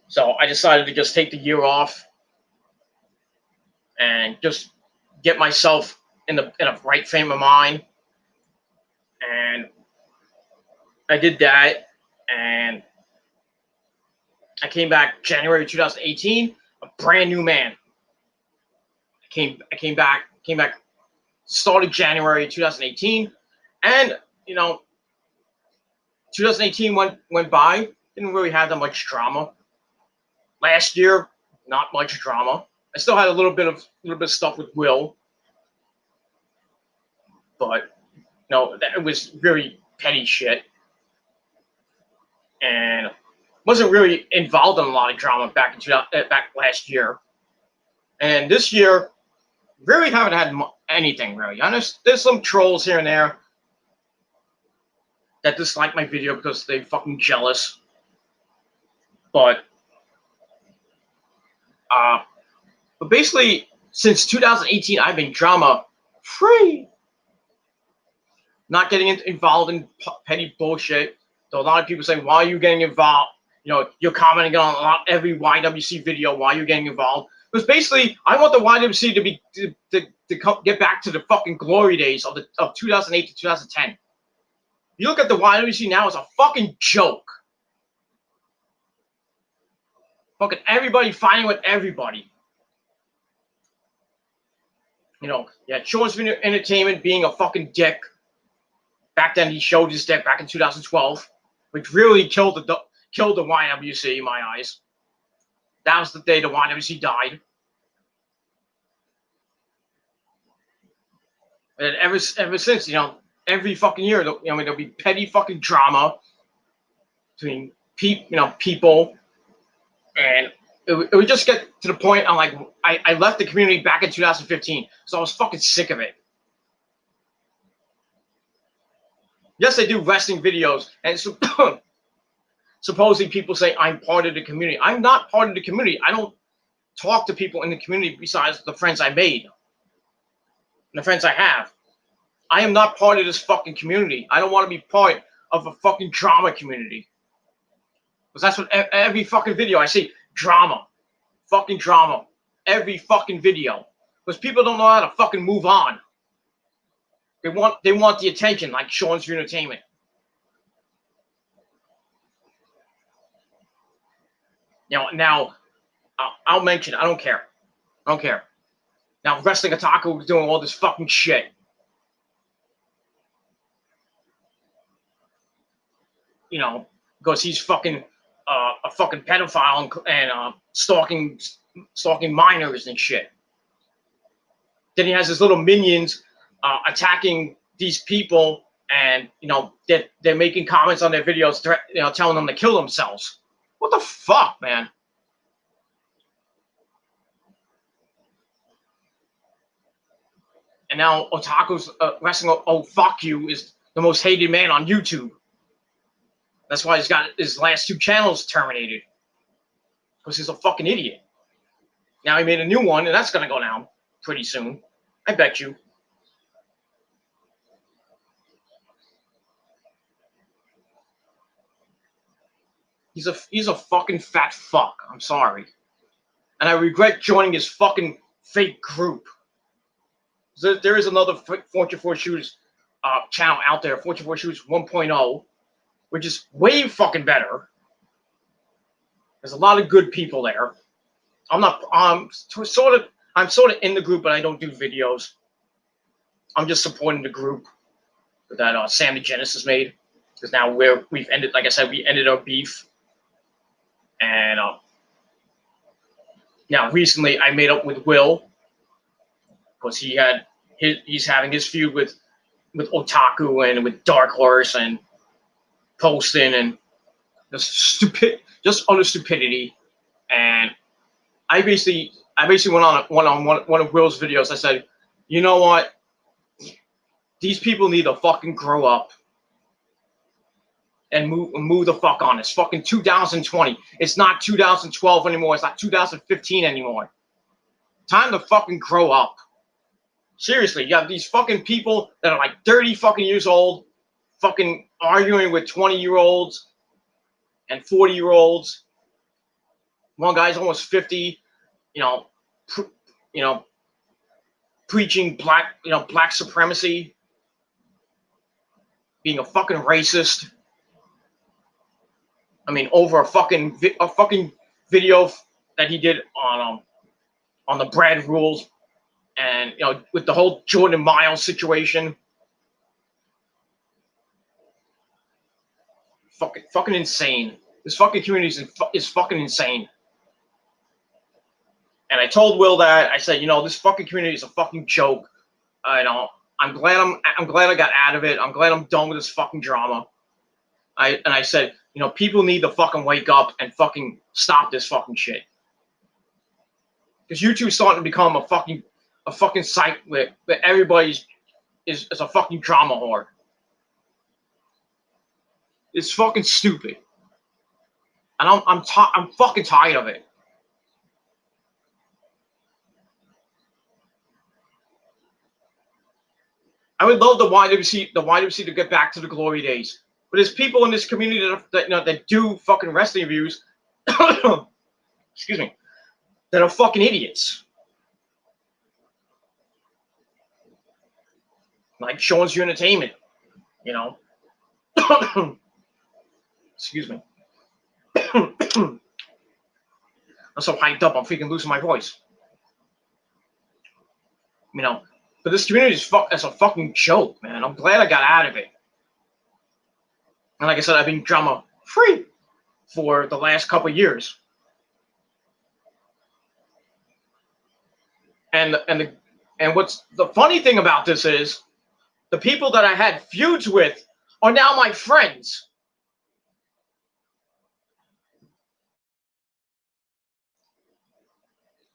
So I decided to just take the year off and just get myself in a right frame of mind. And I did that, and I came back January 2018, a brand new man. I came back, started January 2018, and 2018 went by, didn't really have that much drama. Last year, not much drama. I still had a little bit of stuff with Will, but it was very petty shit, and wasn't really involved in a lot of drama back last year. And this year, really haven't had anything really. There's some trolls here and there that dislike my video because they're fucking jealous. But basically, since 2018, I've been drama free. Not getting involved in petty bullshit. So a lot of people say, why are you getting involved? You're commenting on every YWC video. Why are you getting involved? Because basically, I want the YWC to get back to the fucking glory days of 2008 to 2010. You look at the YWC now, it's a fucking joke. Fucking everybody fighting with everybody. Sean's Entertainment being a fucking dick. Back then, he showed his dick back in 2012, which really killed the YWC in my eyes. That was the day the YWC died. And ever since, every fucking year, there'll be petty fucking drama between people, and it would just get to the point. I'm like, I left the community back in 2015, so I was fucking sick of it. Yes, I do wrestling videos, and supposedly people say I'm part of the community. I'm not part of the community. I don't talk to people in the community besides the friends I made and the friends I have. I am not part of this fucking community. I don't want to be part of a fucking drama community. Because that's what every fucking video I see. Drama. Fucking drama. Every fucking video. Because people don't know how to fucking move on. They want the attention, like Sean's Entertainment. Now, I'll mention, I don't care. Now, Wrestling Otaku is doing all this fucking shit. Because he's fucking a fucking pedophile and stalking minors and shit. Then he has his little minions attacking these people, and they're making comments on their videos, telling them to kill themselves. What the fuck, man? And now Otaku's wrestling. Oh, fuck you is the most hated man on YouTube. That's why he's got his last 2 channels terminated. Because he's a fucking idiot. Now he made a new one, and that's gonna go down pretty soon. I bet you. He's a fucking fat fuck. I'm sorry. And I regret joining his fucking fake group. There is another Fortune 4 Shooters channel out there, Fortune 4 Shooters 1.0, which is way fucking better. There's a lot of good people there. I'm sort of in the group, but I don't do videos. I'm just supporting the group that Sam the Genesis made. Because now we've ended, like I said, we ended our beef. And now recently I made up with Will. Because he's having his feud with Otaku and with Dark Horse, and posting and just utter stupidity. And I basically went on one of Will's videos. I said, you know what? These people need to fucking grow up and move the fuck on. It's fucking 2020. It's not 2012 anymore. It's not 2015 anymore. Time to fucking grow up. Seriously, you have these fucking people that are like 30 fucking years old, fucking arguing with 20-year-olds and 40-year-olds. One guy's almost 50, preaching black supremacy, being a fucking racist. I mean, over a fucking video that he did on the Brad Rules, and with the whole Jordan Miles situation. Fucking insane. This fucking community is fucking insane. And I told Will that. I said, this fucking community is a fucking joke. I'm glad I got out of it. I'm glad I'm done with this fucking drama. I said, people need to fucking wake up and fucking stop this fucking shit. Because YouTube's starting to become a fucking site where everybody is a fucking drama whore. It's fucking stupid. And I'm fucking tired of it. I would love the YWC to get back to the glory days. But there's people in this community that do fucking wrestling reviews, excuse me, that are fucking idiots. Like Sean's Entertainment, Excuse me. I'm so hyped up, I'm freaking losing my voice. But this community is a fucking joke, man. I'm glad I got out of it. And like I said, I've been drama free for the last couple of years. And what's the funny thing about this is the people that I had feuds with are now my friends.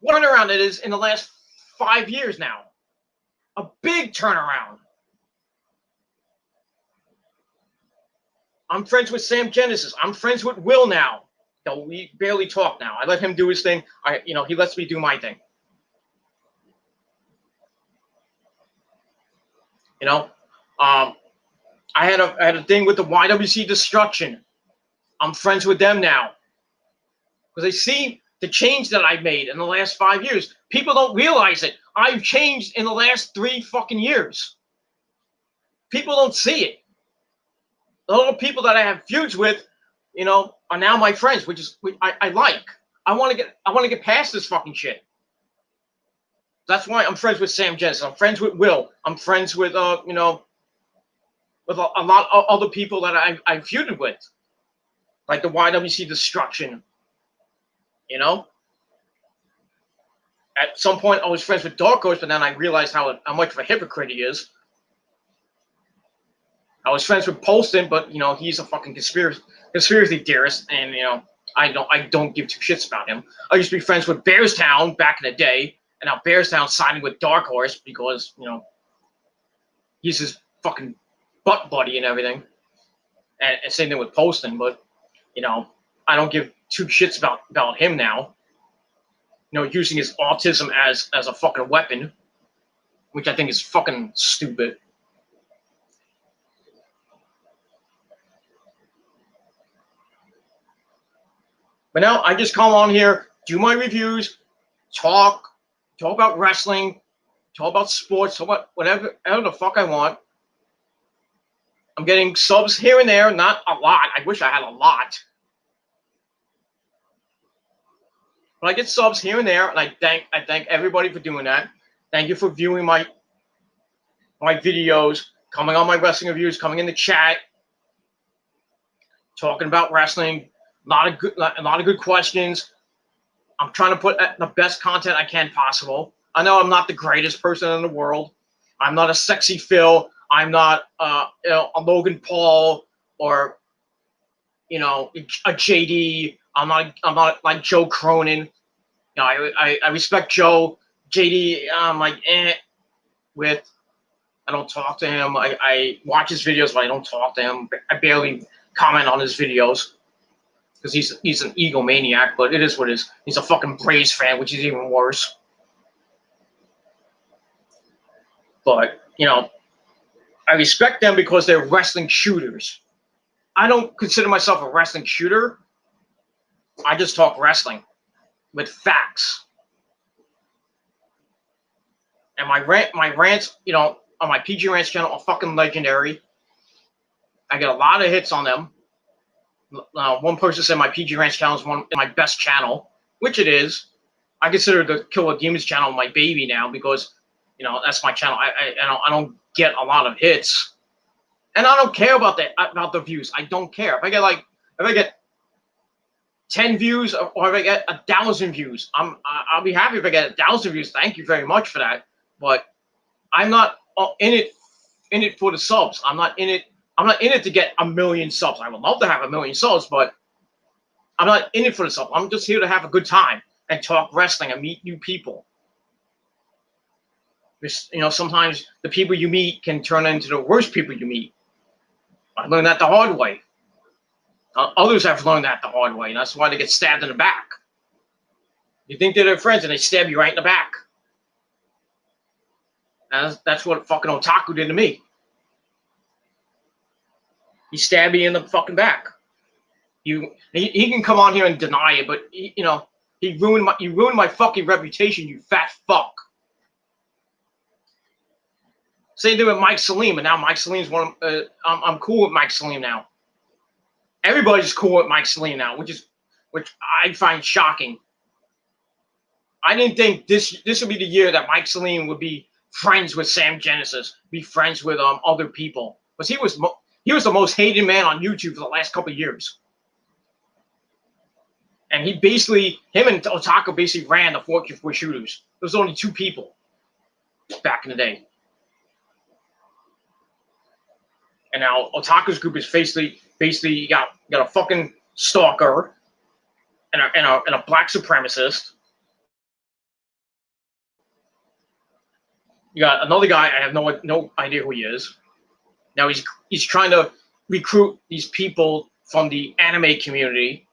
What turnaround it is in the last 5 years now. A big turnaround. I'm friends with Sam Genesis. I'm friends with Will now. We barely talk now. I let him do his thing. He lets me do my thing. I had a thing with the YWC Destruction. I'm friends with them now because they see the change that I've made in the last 5 years. People don't realize it. I've changed in the last 3 fucking years. People don't see it. The little people that I have feuds with, are now my friends, which I like. I want to get past this fucking shit. That's why I'm friends with Sam Jensen. I'm friends with Will. I'm friends with with a lot of other people that I feuded with, like the YWC Destruction. At some point I was friends with Dark Horse, but then I realized how much of a hypocrite he is. I was friends with Poston, but he's a fucking conspiracy theorist, and I don't give two shits about him. I used to be friends with Bearstown back in the day, and now Bearstown's signing with Dark Horse because he's his fucking butt buddy and everything. And same thing with Poston, but I don't give two shits about him now. Using his autism as a fucking weapon, which I think is fucking stupid. But now I just come on here, do my reviews, talk about wrestling, talk about sports, talk about whatever the fuck I want. I'm getting subs here and there, not a lot. I wish I had a lot. But I get subs here and there, and I thank everybody for doing that. Thank you for viewing my videos, coming on my wrestling reviews, coming in the chat, talking about wrestling. A lot of good questions. I'm trying to put the best content I can possible. I know I'm not the greatest person in the world. I'm not a sexy Phil. I'm not a Logan Paul or you know, a JD. I'm not like Joe Cronin. You know, I respect Joe. JD, I'm like with. I don't talk to him. I watch his videos, but I don't talk to him. I barely comment on his videos because he's an egomaniac. But it is what it is. He's a fucking Braves fan, which is even worse. But you know, I respect them because they're wrestling shooters. I don't consider myself a wrestling shooter. I just talk wrestling with facts. And my rants, you know, on my PG Rants channel are fucking legendary. I get a lot of hits on them. One person said my PG Rants channel is my best channel, which it is. I consider the Killer Demons channel my baby now because, you know, that's my channel. I don't get a lot of hits, and I don't care about the views. I don't care if I get 10 views or if I get 1,000 views. I'll be happy if I get 1,000 views. Thank you very much for that. But I'm not in it for the subs. I'm not in it to get 1 million subs. I would love to have 1 million subs, but I'm not in it for the subs. I'm just here to have a good time and talk wrestling and meet new people. You know, sometimes the people you meet can turn into the worst people you meet. I learned that the hard way. Others have learned that the hard way, and that's why they get stabbed in the back. You think they're their friends, and they stab you right in the back. And that's what fucking Otaku did to me. He stabbed me in the fucking back. He can come on here and deny it, but you know, you ruined my fucking reputation, you fat fuck. Same thing with Mike Salim, and now Mike Salim's one. I'm cool with Mike Salim now. Everybody's cool with Mike Salim now, which I find shocking. I didn't think this would be the year that Mike Salim would be friends with Sam Genesis, be friends with other people, because he was the most hated man on YouTube for the last couple of years. And him and Otaku basically ran the Fortune for shooters. There was only 2 people back in the day. And now Otaku's group is basically got a fucking stalker and a black supremacist. You got another guy, I have no idea who he is. Now he's trying to recruit these people from the anime community.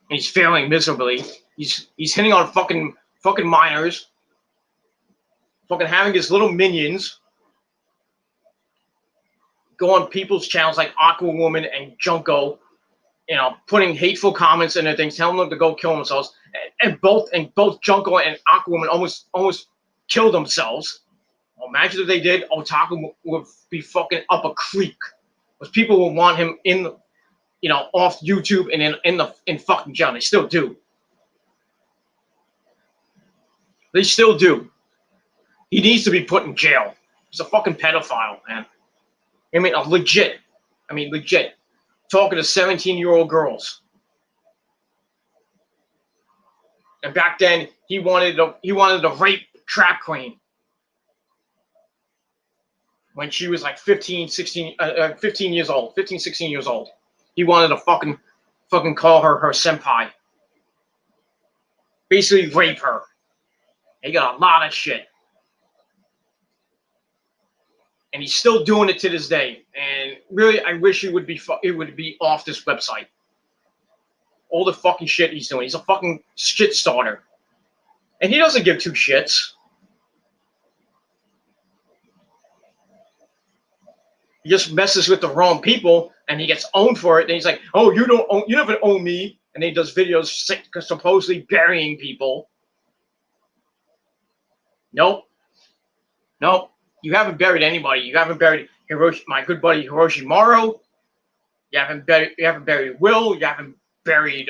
And he's failing miserably. He's hitting on fucking minors. Fucking having his little minions go on people's channels like Aquawoman and Junko, you know, putting hateful comments and things, telling them to go kill themselves. And both Junko and Aquawoman almost killed themselves. Well, imagine if they did, Otaku would be fucking up a creek. Because people would want him in, you know, off YouTube and in fucking jail. They still do. They still do. He needs to be put in jail. He's a fucking pedophile, man. I mean, legit. Talking to 17-year-old girls. And back then, he wanted to rape Trap Queen. When she was like 15 years old. He wanted to fucking call her senpai. Basically rape her. He got a lot of shit. And he's still doing it to this day. And really, I wish it would be off this website. All the fucking shit he's doing. He's a fucking shit starter. And he doesn't give 2 shits. He just messes with the wrong people, and he gets owned for it. And he's like, "Oh, you never own me." And then he does videos supposedly burying people. Nope. You haven't buried anybody. You haven't buried my good buddy Hiroshi Maro. You haven't buried Will. You haven't buried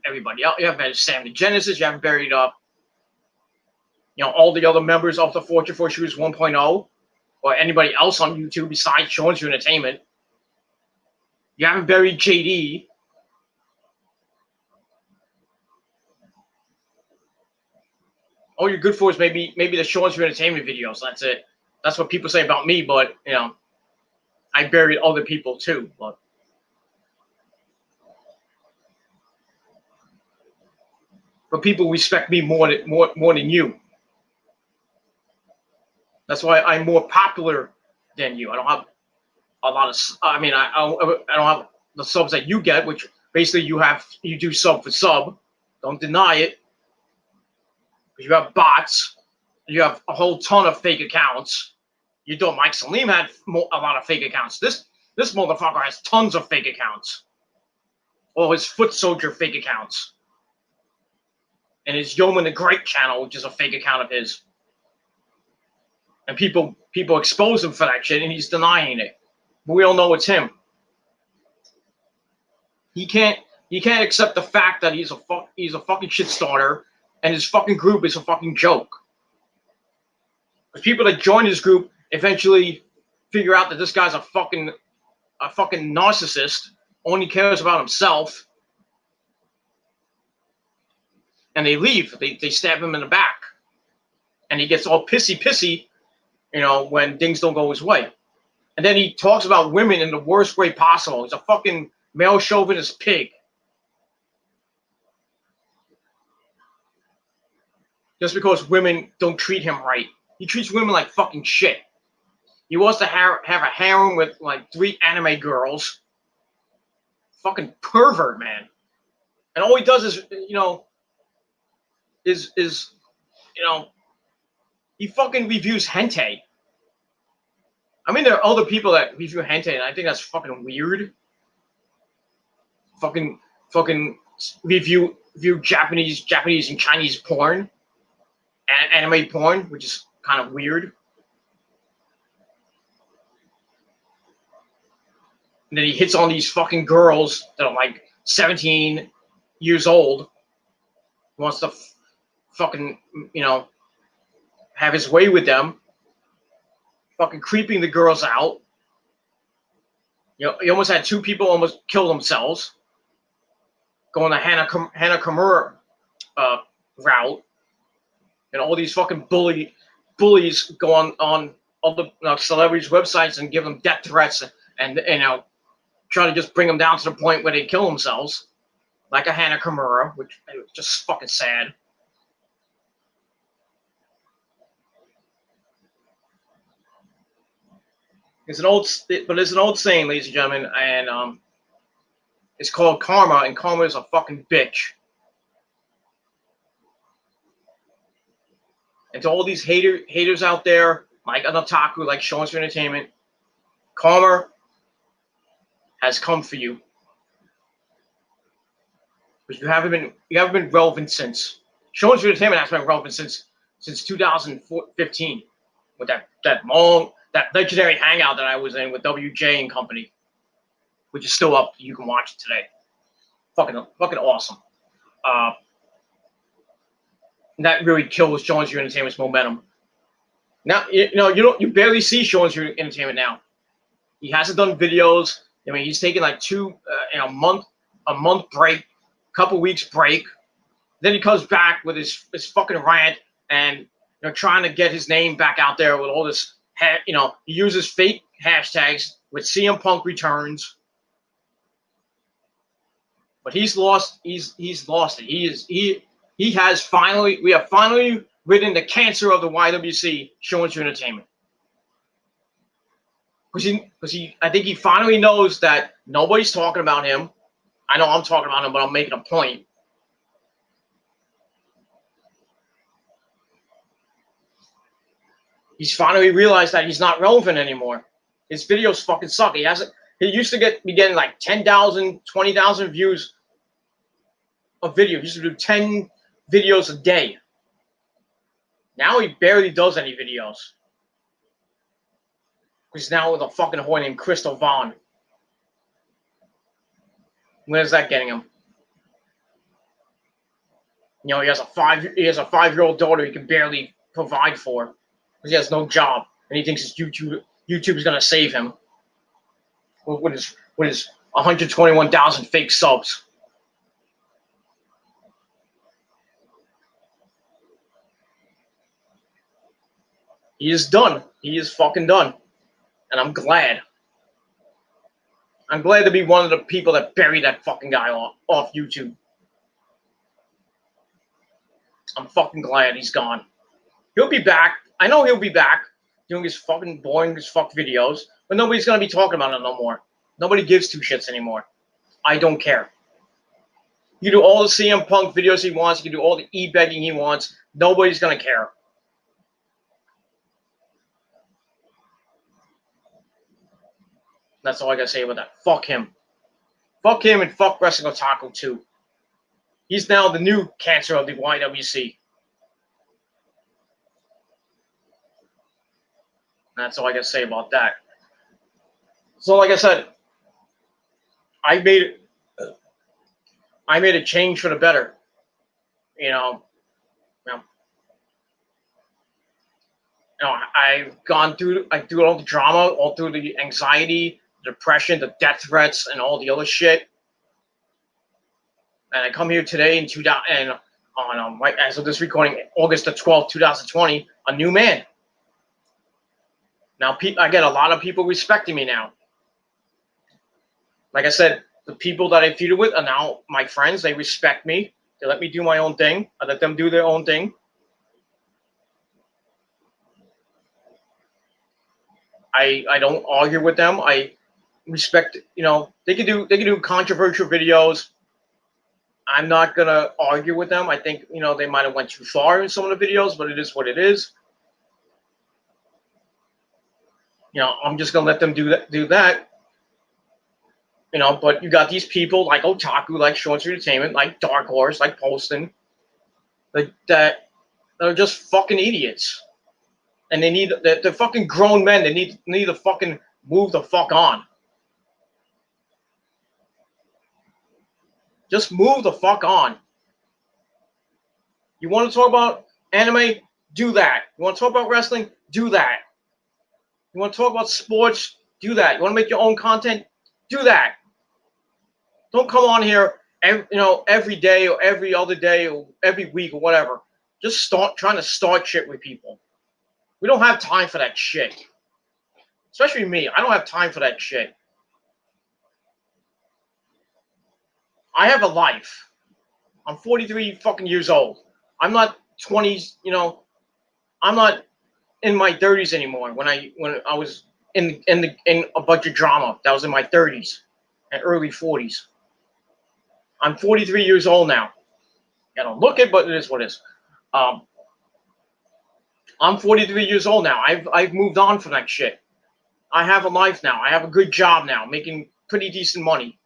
everybody else. You haven't buried Sam the Genesis. You haven't buried all the other members of the Fortune 4 Shooters 1.0 or anybody else on YouTube besides Sean's Entertainment. You haven't buried JD. All you're good for is maybe the Sean's Entertainment videos. That's it. That's what people say about me, but I buried other people too, but people respect me more than you. That's why I'm more popular than you. I don't have a lot of. I mean, I don't have the subs that you get, which basically you do sub for sub. Don't deny it. You have bots. You have a whole ton of fake accounts. You don't. Mike Salim had a lot of fake accounts. This motherfucker has tons of fake accounts. All his foot soldier fake accounts. And his Yeoman the Great channel, which is a fake account of his. And people expose him for that shit, and he's denying it. But we all know it's him. He can't accept the fact that he's a fucking shit starter, and his fucking group is a fucking joke. The people that join his group eventually figure out that this guy's a fucking narcissist, only cares about himself, and they leave. They stab him in the back, and he gets all pissy, when things don't go his way. And then he talks about women in the worst way possible. He's a fucking male chauvinist pig. Just because women don't treat him right. He treats women like fucking shit. He wants to have a harem with like 3 anime girls. Fucking pervert, man. And all he does is, he fucking reviews hentai. I mean, there are other people that review hentai, and I think that's fucking weird. Fucking review Japanese and Chinese porn, and anime porn, which is kind of weird. And then he hits on these fucking girls that are like 17 years old. He wants to fucking, have his way with them. Fucking creeping the girls out. He almost had 2 people almost kill themselves. Going the Hana Kimura route. And all these fucking bullies go on all the celebrities' websites and give them death threats and try to just bring them down to the point where they kill themselves. Like a Hana Kimura, which is just fucking sad. It's an old saying, ladies and gentlemen, and it's called karma, and karma is a fucking bitch. And to all these haters out there, like an otaku, like Showing for Entertainment, karma has come for you. Because you haven't been relevant since. Showing for Entertainment has been relevant since 2015 with that legendary hangout that I was in with WJ and company, which is still up. You can watch it today. Fucking awesome. That really kills Showing for Entertainment's momentum. Now you barely see Showing for Entertainment now. He hasn't done videos. I mean, he's taken like a month break, couple weeks break. Then he comes back with his fucking rant and trying to get his name back out there with all this. He uses fake hashtags with CM Punk returns, but he's lost. He's lost it. We have finally ridden the cancer of the YWC, Showing for Entertainment. Because I think he finally knows that nobody's talking about him. I know I'm talking about him, but I'm making a point. He's finally realized that he's not relevant anymore. His videos fucking suck. He used to be getting like 10,000, 20,000 views a video. He used to do 10 videos a day. Now he barely does any videos. He's now with a fucking whore named Crystal Vaughn. Where's that getting him? He has a 5-year-old daughter he can barely provide for. He has no job, and he thinks his YouTube is gonna save him with his 121,000 fake subs. He is done. He is fucking done, and I'm glad. I'm glad to be one of the people that buried that fucking guy off YouTube. I'm fucking glad he's gone. He'll be back. I know he'll be back doing his fucking boring as fuck videos, but nobody's gonna be talking about it no more. Nobody gives two shits anymore. I don't care. You do all the CM Punk videos he wants. You can do all the e-begging he wants. Nobody's gonna care. That's all I gotta say about that. Fuck him. Fuck him and fuck Wrestling Otaku too. He's now the new cancer of the YWC. That's all I gotta say about that. So, like I said, I made a change for the better. You know, I've gone through all the drama, all through the anxiety, depression, the death threats, and all the other shit. And I come here today in 2000, and on right as of this recording, August the 12th, 2020, a new man. Now, I get a lot of people respecting me now. Like I said, the people that I feuded with are now my friends. They respect me. They let me do my own thing. I let them do their own thing. I don't argue with them. I respect, they can do controversial videos. I'm not gonna argue with them. I think, they might have went too far in some of the videos, but it is what it is. I'm just gonna let them do that. But you got these people like Otaku, like Shorts Entertainment, like Dark Horse, like Poston, that are just fucking idiots. And they're fucking grown men. They need to fucking move the fuck on. Just move the fuck on. You want to talk about anime? Do that. You want to talk about wrestling? Do that. You want to talk about sports? Do that. You want to make your own content? Do that. Don't come on here, every day or every other day or every week or whatever. Just start trying to start shit with people. We don't have time for that shit. Especially me. I don't have time for that shit. I have a life. I'm 43 fucking years old. I'm not 20s, I'm not in my 30s anymore. When I was in a bunch of drama, that was in my 30s and early 40s. I'm 43 years old now. I don't look it, but it is what it is. I'm 43 years old now. I've moved on from that shit. I have a life now. I have a good job now, making pretty decent money.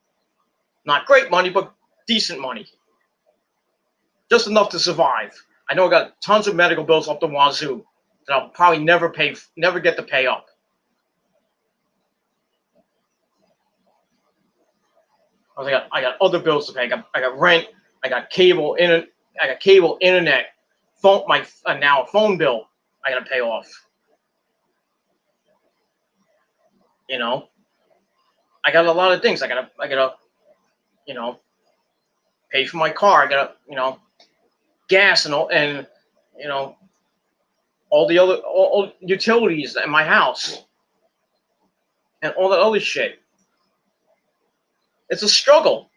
Not great money, but decent money. Just enough to survive. I know I got tons of medical bills up the wazoo that I'll probably never get to pay up. I got other bills to pay. I got rent. I got cable internet, phone. Now a phone bill I got to pay off. I got a lot of things. I gotta pay for my car. I gotta gas and all the other all utilities in my house and all that other shit. It's a struggle.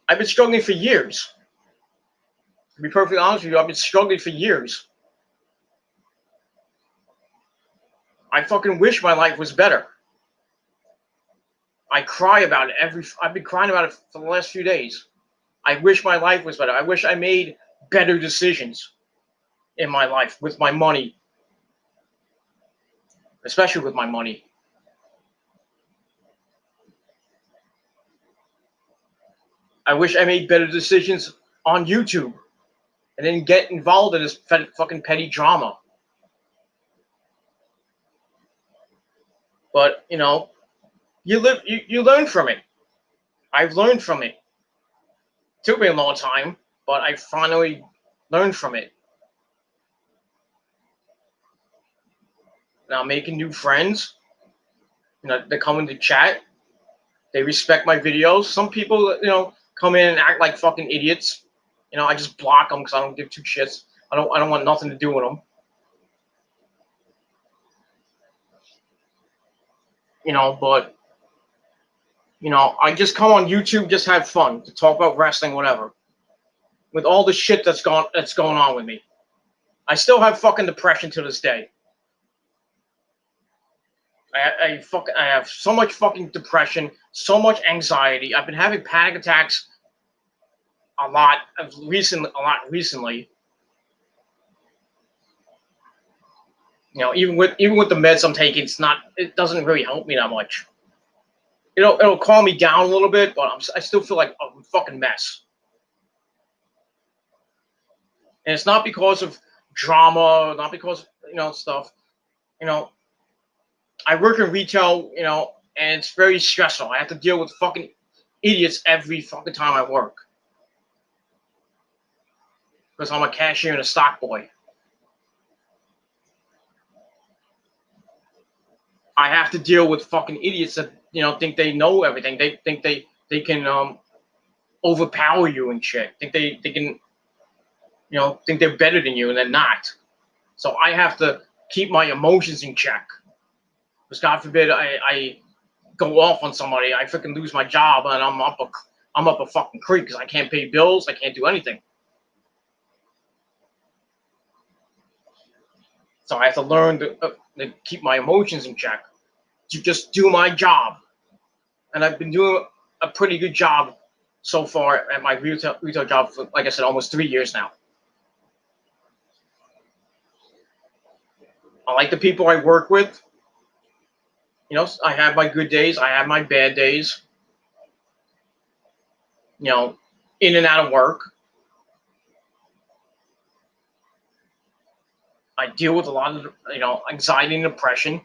I've been struggling for years. To be perfectly honest with you, I've been struggling for years. I fucking wish my life was better. I cry about it I've been crying about it for the last few days. I wish my life was better. I wish I made better decisions in my life with my money. Especially with my money. I wish I made better decisions on YouTube and didn't get involved in this fucking petty drama. But, you learn from it. I've learned from it. It took me a long time, but I finally learned from it. Now I'm making new friends. They come into chat. They respect my videos. Some people, come in and act like fucking idiots. I just block them because I don't give two shits. I don't want nothing to do with them. But I just come on YouTube, just have fun, to talk about wrestling, whatever. With all the shit that's going on with me. I still have fucking depression to this day. I have so much fucking depression, so much anxiety. I've been having panic attacks a lot recently. Even with the meds I'm taking, it doesn't really help me that much. It'll calm me down a little bit, but I still feel like a fucking mess. And it's not because of drama, not because stuff. You know, I work in retail, and it's very stressful. I have to deal with fucking idiots every fucking time I work because I'm a cashier and a stock boy. I have to deal with fucking idiots that think they know everything. They think they can overpower you and shit. Think they can think they're better than you, and they're not. So I have to keep my emotions in check. Because God forbid I go off on somebody, I freaking lose my job, and I'm up a fucking creek because I can't pay bills, I can't do anything. So I have to learn to keep my emotions in check, to just do my job. And I've been doing a pretty good job so far at my retail job for, like I said, almost 3 years now. I like the people I work with. I have my good days, I have my bad days. In and out of work. I deal with a lot of anxiety and depression.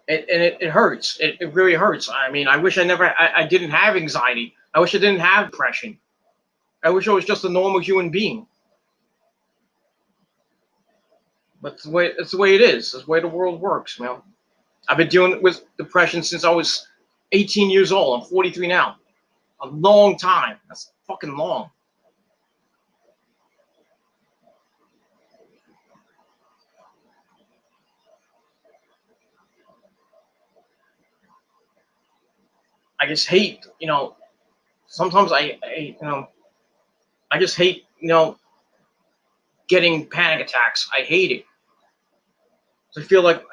It hurts. It really hurts. I mean, I wish I didn't have anxiety. I wish I didn't have depression. I wish I was just a normal human being. But it's the way it is. It's the way the world works, man. I've been dealing with depression since I was 18 years old. I'm 43 now. A long time. That's fucking long. I just hate, sometimes I just hate, getting panic attacks. I hate it. So I feel like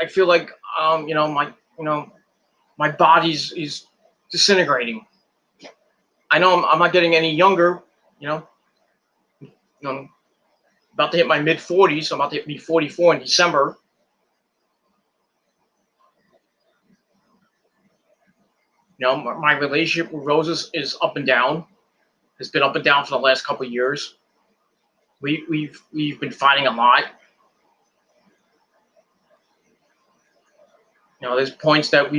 my body's is disintegrating. I know I'm not getting any younger. You know, about to hit my mid 40s. I'm about to be 44 in December. My relationship with Roses is up and down. It's been up and down for the last couple of years. We've been fighting a lot. There's points that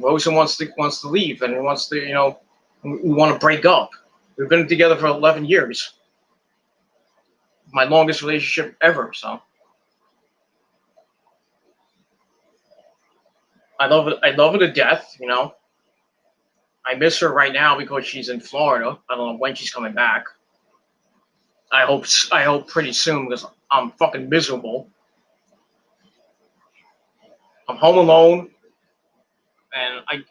Rosa wants to leave, and wants to we want to break up. We've been together for 11 years. My longest relationship ever. So I love it. I love her to death. I miss her right now because she's in Florida. I don't know when she's coming back. I hope pretty soon because I'm fucking miserable. I'm home alone, and I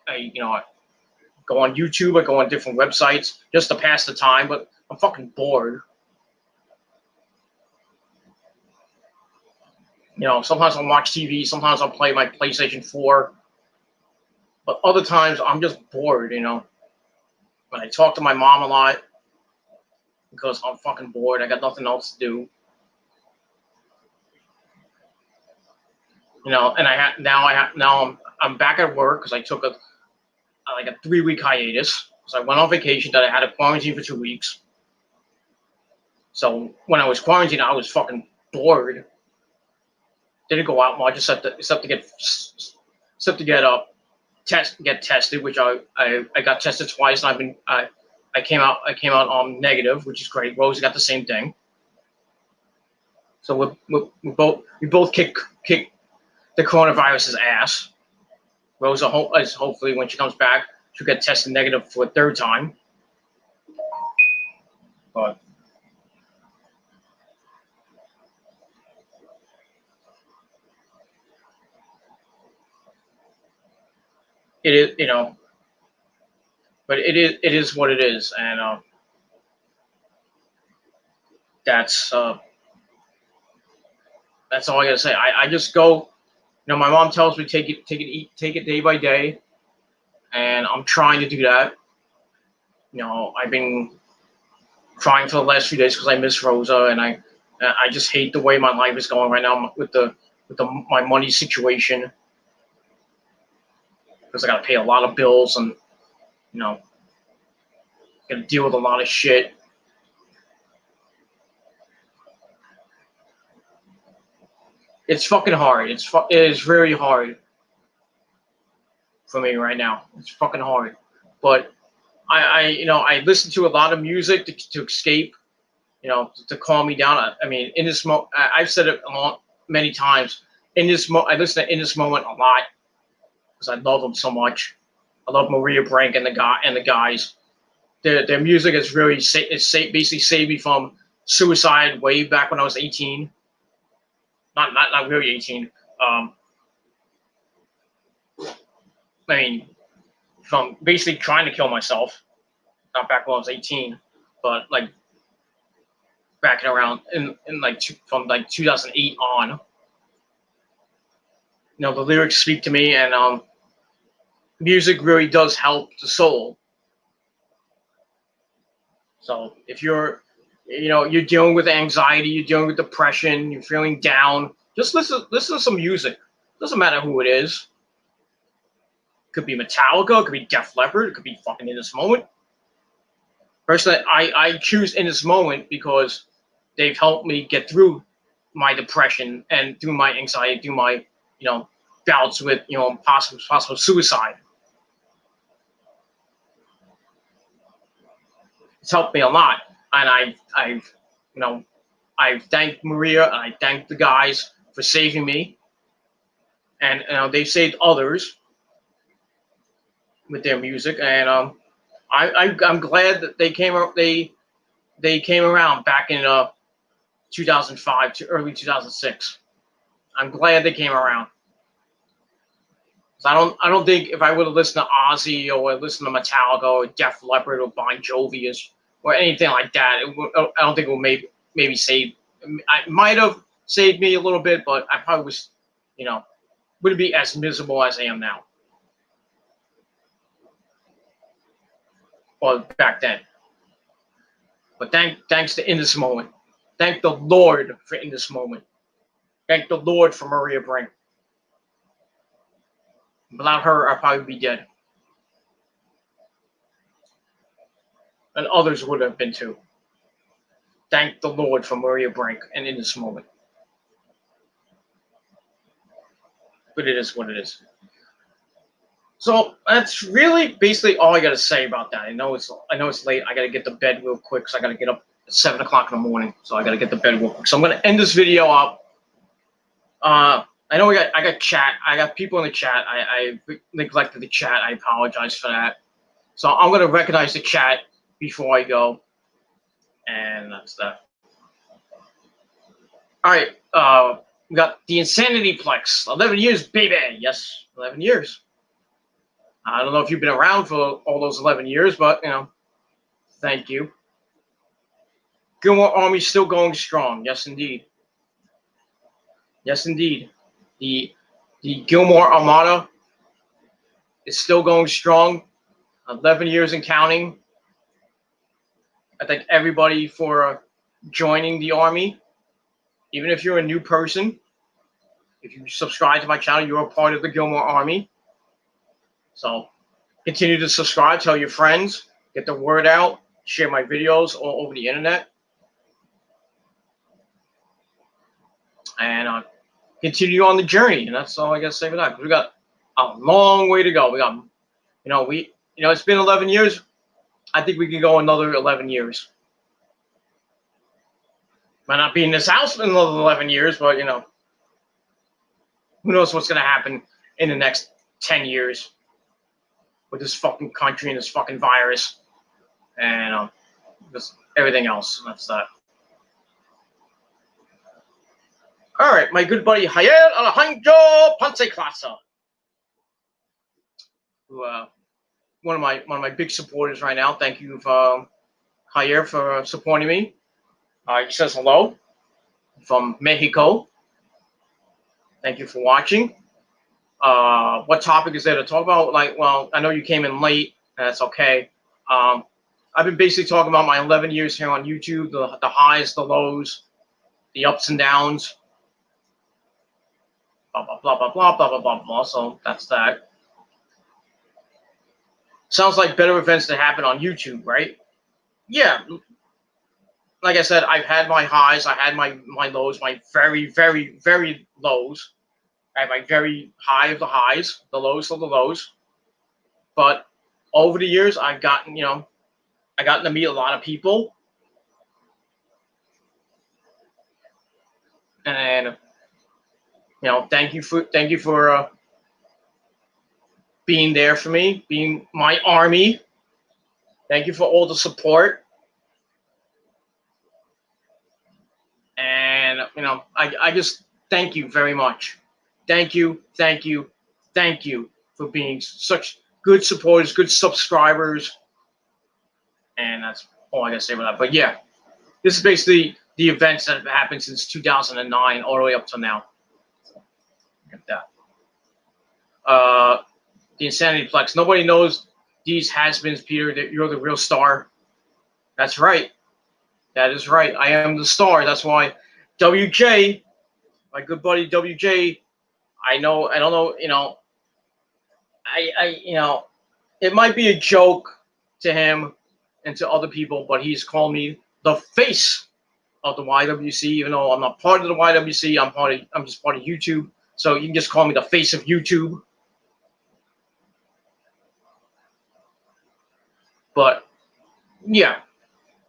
go on YouTube. I go on different websites just to pass the time, but I'm fucking bored. Sometimes I'll watch TV. Sometimes I'll play my PlayStation 4. But other times I'm just bored. When I talk to my mom a lot because I'm fucking bored. I got nothing else to do. And I'm back at work because I took a 3-week hiatus. So I went on vacation that I had to quarantine for 2 weeks. So when I was quarantined, I was fucking bored. Didn't go out much except to get tested, which I got tested twice, and I came out negative, which is great. Rose got the same thing. So we both kick the coronavirus's ass. Rosa is hopefully when she comes back, she'll get tested negative for a third time. But it is, but it is what it is, and that's that's all I gotta say. I just go. My mom tells me take it day by day, and I'm trying to do that. I've been crying for the last few days because I miss Rosa, and I just hate the way my life is going right now with my money situation, because I got to pay a lot of bills, and got to deal with a lot of shit. It's fucking hard. It is very hard for me right now. It's fucking hard, but I listen to a lot of music to escape, to calm me down. I mean, in this moment, I've said it many times. I listen to In This Moment a lot because I love them so much. I love Maria Brink and the guys. Their music is really basically saved me from suicide way back when I was 18. Not really 18. I mean, from basically trying to kill myself. Not back when I was 18, but like back in around in like from like 2008 on. The lyrics speak to me, and music really does help the soul. So if you're dealing with anxiety, you're dealing with depression, you're feeling down, just listen to some music. Doesn't matter who it is. Could be Metallica, it could be Def Leppard, it could be fucking In This Moment. Personally, I choose In This Moment because they've helped me get through my depression and through my anxiety, through my bouts with possible suicide. It's helped me a lot, and I've thanked Maria and I thanked the guys for saving me, and they've saved others with their music, and I'm glad that they came around back in 2005 to early 2006. I'm glad they came around. So I don't think if I would have listened to Ozzy or listened to Metallica or Def Leppard or Bon Jovi or anything like that, I don't think it would maybe save. I might have saved me a little bit, but I probably wouldn't be as miserable as I am now. Or back then. But thanks to In This Moment. Thank the Lord for In This Moment. Thank the Lord for Maria Brink. Without her, I'd probably be dead. And others would have been too. Thank the Lord for Maria Brink and In This Moment. But it is what it is. So that's really basically all I got to say about that. I know it's late. I got to get to bed real quick, so I got to get up at 7 o'clock in the morning. So I got to get to bed real quick. So I'm going to end this video up. I know I got chat. I got people in the chat. I neglected the chat. I apologize for that. So I'm going to recognize the chat before I go. And that's that. All right. We got the Insanity Plex. 11 years, baby. Yes, 11 years. I don't know if you've been around for all those 11 years, but, thank you. Gilmore Army still going strong. Yes, indeed. Yes, indeed. The Gilmore Armada is still going strong. 11 years and counting. I thank everybody for joining the Army. Even if you're a new person, if you subscribe to my channel, you're a part of the Gilmore Army. So continue to subscribe, tell your friends, get the word out, share my videos all over the internet. And continue on the journey. And that's all I got to say for that. We got a long way to go. We got, it's been 11 years. I think we can go another 11 years. Might not be in this house in another 11 years, but, who knows what's going to happen in the next 10 years with this fucking country and this fucking virus and just everything else. That's that. All right, my good buddy Javier Alejandro Ponce Clasa. who one of my big supporters right now. Thank you, Javier, for supporting me. He says hello from Mexico. Thank you for watching. What topic is there to talk about? Well, I know you came in late. That's okay. I've been basically talking about my 11 years here on YouTube, the highs, the lows, the ups and downs, blah, blah, blah, blah, blah, blah, blah, blah, blah. So that's that. Sounds like better events that happen on YouTube, right? Yeah. Like I said, I've had my highs, I had my lows, my very, very, very lows. I had my very high of the highs, the lows of the lows. But over the years, I've gotten, I gotten to meet a lot of people. And thank you for being there for me, being my army. Thank you for all the support. And I just thank you very much. Thank you for being such good supporters, good subscribers. And that's all I gotta say about that. But yeah, this is basically the events that have happened since 2009 all the way up to now. Look at that. The Insanity Plex. Nobody knows these has-beens, Peter, that you're the real star. That's right. That is right. I am the star. That's why WJ, my good buddy WJ, I don't know, it might be a joke to him and to other people, but he's called me the face of the YWC, even though I'm not part of the YWC. I'm just part of YouTube. So you can just call me the face of YouTube. But yeah,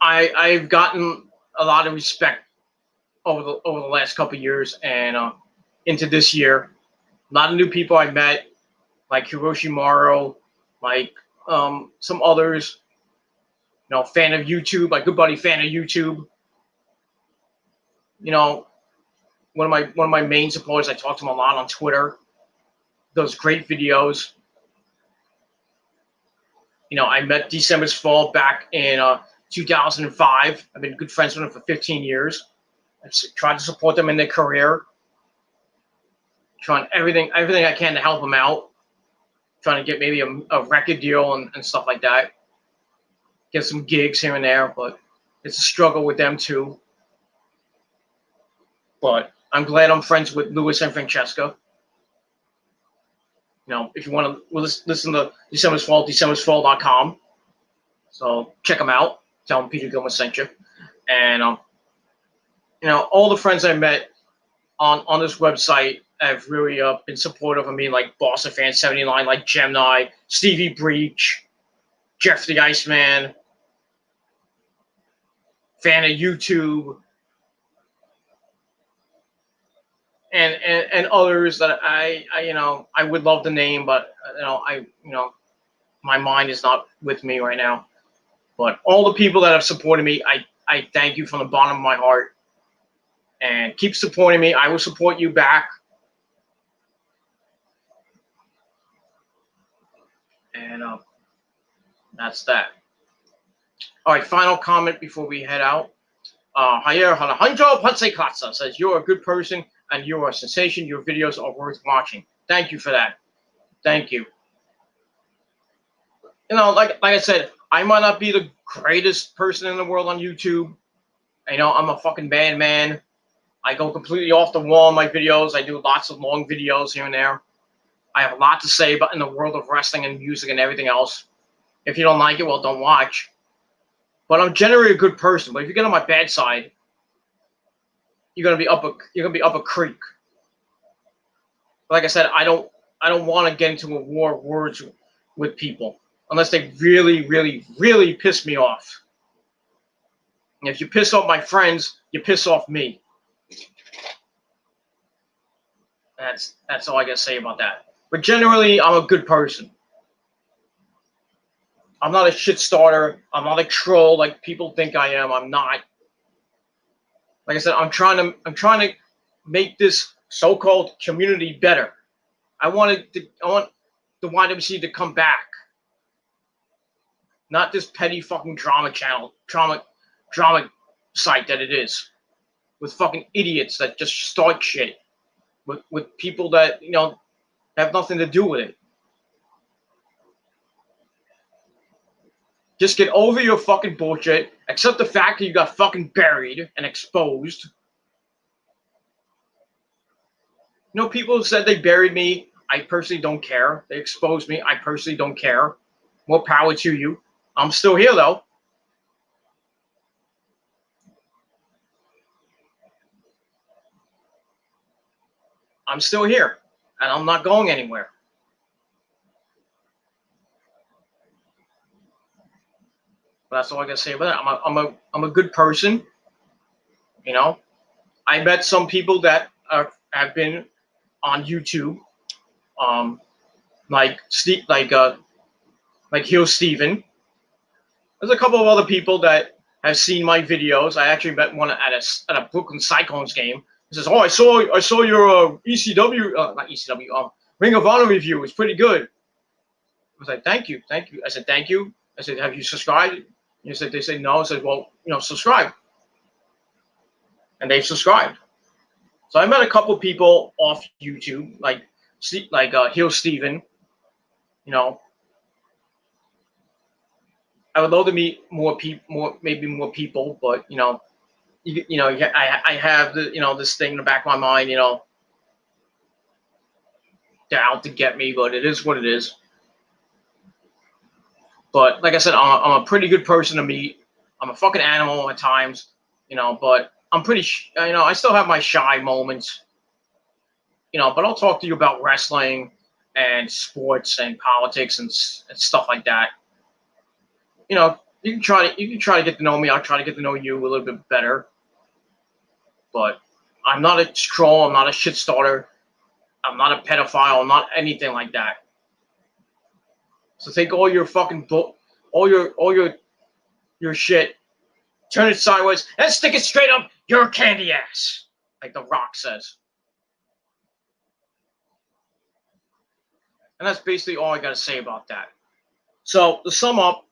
I've gotten a lot of respect over the last couple of years and into this year. A lot of new people I met, like Hiroshi Maro, like some others. Fan of YouTube, my good buddy, fan of YouTube. One of my main supporters. I talk to him a lot on Twitter. Does great videos. I met December's Fall back in 2005. I've been good friends with them for 15 years. I've tried to support them in their career. Trying everything I can to help them out. Trying to get maybe a record deal and stuff like that. Get some gigs here and there, but it's a struggle with them too. But I'm glad I'm friends with Louis and Francesca. If you want to listen to December's Fall, decembersfall.com. So check them out. Tell them Peter Gilman sent you. And, all the friends I met on this website have really been supportive of me, like Boston Fan 79, like Gemini, Stevie Breach, Jeff the Iceman, fan of YouTube, and others that I would love to name, but my mind is not with me right now. But all the people that have supported me, I thank you from the bottom of my heart. And keep supporting me. I will support you back. And that's that. All right, final comment before we head out. Javier Alejandro Pansecatza says, you're a good person and you're a sensation. Your videos are worth watching. Thank you for that. Thank you. Like I said, I might not be the greatest person in the world on YouTube. I'm a fucking bad man. I go completely off the wall in my videos. I do lots of long videos here and there. I have a lot to say about in the world of wrestling and music and everything else. If you don't like it, well, don't watch. But I'm generally a good person. But if you get on my bad side, you're gonna be up a creek. Like I said, I don't want to get into a war of words with people unless they really, really, really piss me off. And if you piss off my friends, you piss off me. That's all I gotta say about that. But generally, I'm a good person. I'm not a shit starter. I'm not a troll like people think I am. I'm not. Like I said, I'm trying to make this so-called community better. I want the YWC to come back. Not this petty fucking drama site that it is. With fucking idiots that just start shit. With people that, have nothing to do with it. Just get over your fucking bullshit. Accept the fact that you got fucking buried and exposed. People said they buried me. I personally don't care. They exposed me. I personally don't care. More power to you. I'm still here, though. I'm still here. And I'm not going anywhere. But that's all I gotta say about that. I'm a good person. I met some people that have been on YouTube, like Hill Steven. There's a couple of other people that have seen my videos. I actually met one at a Brooklyn Cyclones game. He says, "Oh, I saw your ECW, not ECW, Ring of Honor review. It's pretty good." I was like, "Thank you." I said, "Thank you." I said, "Have you subscribed?" They said no. I said, "Well, subscribe." And they've subscribed. So I met a couple people off YouTube, like Hill Steven. I would love to meet more people, maybe more people, but I have this thing in the back of my mind, they're out to get me, but it is what it is. But like I said, I'm a pretty good person to meet. I'm a fucking animal at times, but I'm pretty, I still have my shy moments, but I'll talk to you about wrestling and sports and politics and stuff like that. You can try to get to know me. I'll try to get to know you a little bit better. But I'm not a troll. I'm not a shit starter. I'm not a pedophile. I'm not anything like that. So take all your fucking all your shit, turn it sideways, and stick it straight up your candy ass, like The Rock says. And that's basically all I gotta say about that. So to sum up,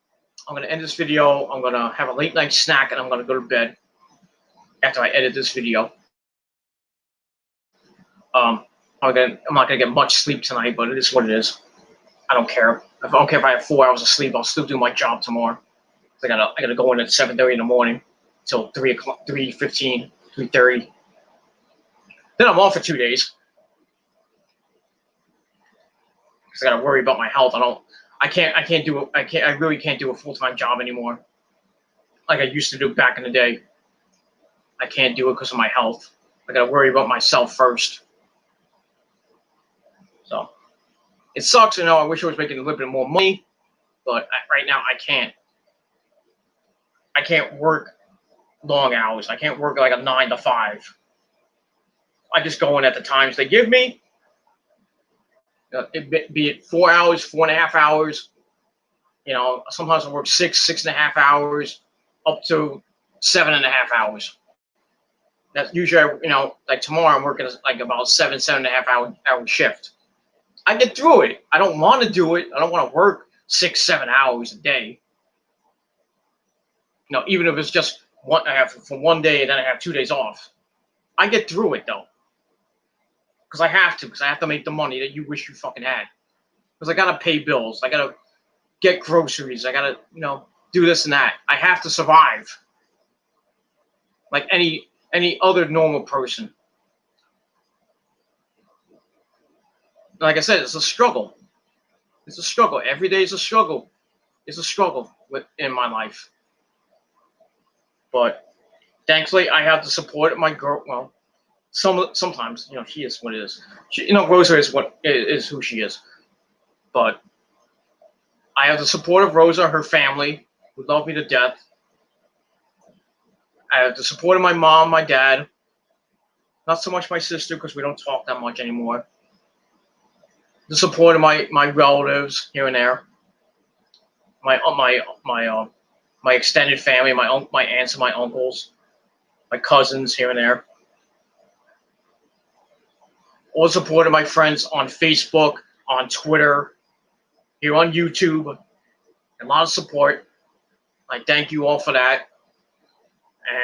I'm gonna end this video. I'm gonna have a late night snack, and I'm gonna go to bed after I edit this video. I'm not gonna get much sleep tonight, but it is what it is. I don't care. I don't care if I have 4 hours of sleep. I'll still do my job tomorrow. I gotta go in at 7:30 in the morning till 3:15, 3:30. Then I'm off for 2 days. Because I gotta worry about my health. I really can't do a full-time job anymore. Like I used to do back in the day. I can't do it because of my health. I gotta worry about myself first. So it sucks, I wish I was making a little bit more money, but right now I can't. I can't work long hours. I can't work like a 9 to 5. I just go in at the times they give me. Be it 4 hours, 4.5 hours. Sometimes I work 6.5 hours, up to 7.5 hours. That's usually, like tomorrow I'm working like about 7.5 hour shift. I get through it. I don't want to do it. I don't want to work 6-7 hours a day. Even if it's just I have for 1 day and then I have 2 days off. I get through it though. Because I have to make the money that you wish you fucking had. Because I gotta pay bills. I gotta get groceries. I gotta, do this and that. I have to survive. Like any other normal person. Like I said, it's a struggle. It's a struggle. Every day is a struggle. It's a struggle in my life. But thankfully, I have the support of my girl. Well, sometimes, she is what it is. Rosa is who she is. But I have the support of Rosa, her family, who love me to death. I have the support of my mom, my dad. Not so much my sister, because we don't talk that much anymore. The support of my relatives here and there. My extended family, my aunts and my uncles, my cousins here and there. All the support of my friends on Facebook, on Twitter, here on YouTube. A lot of support. I thank you all for that.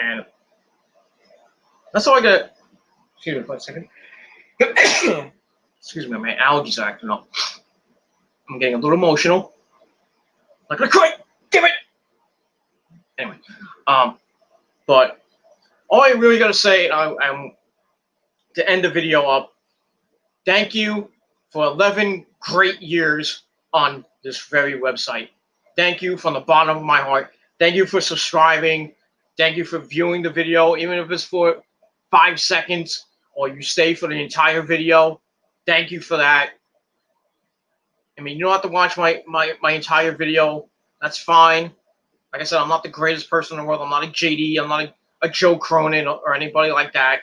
And that's all I got. Excuse me for a second. Excuse me, my allergies are acting up. I'm getting a little emotional. Like, quit! Give it! Anyway, but all I really got to say, I'm to end the video up, thank you for 11 great years on this very website. Thank you from the bottom of my heart. Thank you for subscribing. Thank you for viewing the video, even if it's for 5 seconds or you stay for the entire video. Thank you for that. I mean, you don't have to watch my entire video. That's fine. Like I said, I'm not the greatest person in the world. I'm not a JD. I'm not a Joe Cronin or anybody like that.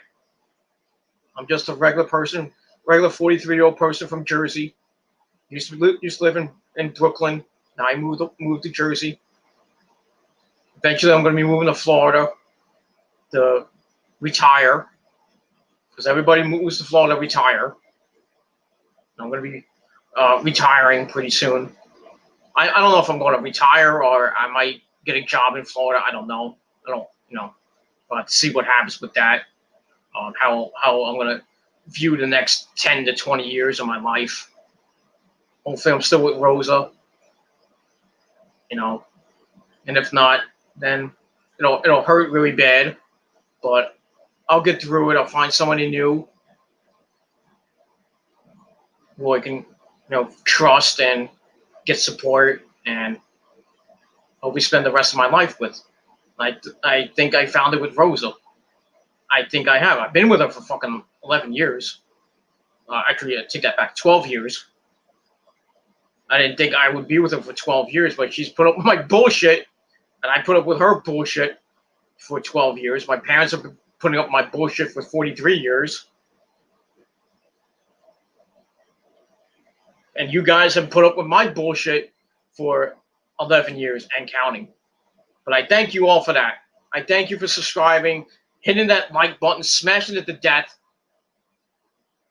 I'm just a regular person, regular 43-year-old person from Jersey. Used to live in Brooklyn. Now I moved to Jersey. Eventually, I'm going to be moving to Florida to retire, because everybody moves to Florida to retire. I'm going to be retiring pretty soon. I don't know if I'm going to retire or I might get a job in Florida. I don't know. But see what happens with that. How I'm going to view the next 10 to 20 years of my life. Hopefully, I'm still with Rosa. And if not, then it'll hurt really bad. But I'll get through it. I'll find somebody new who I can, trust and get support, and hopefully spend the rest of my life with. I think I found it with Rosa. I think I have. I've been with her for fucking 11 years. Actually, I take that back. 12 years. I didn't think I would be with her for 12 years, but she's put up with my bullshit, and I put up with her bullshit for 12 years. My parents have been putting up my bullshit for 43 years. And you guys have put up with my bullshit for 11 years and counting. But I thank you all for that. I thank you for subscribing, hitting that like button, smashing it to death,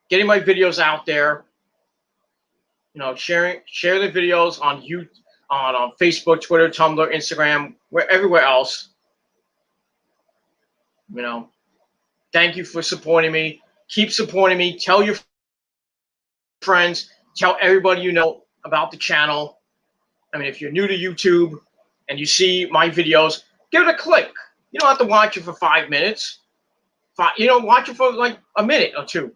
getting my videos out there. Share the videos on YouTube, on Facebook, Twitter, Tumblr, Instagram, everywhere else. Thank you for supporting me. Keep supporting me. Tell your friends. Tell everybody you know about the channel. I mean, if you're new to YouTube and you see my videos, give it a click. You don't have to watch it for 5 minutes. Watch it for like a minute or two.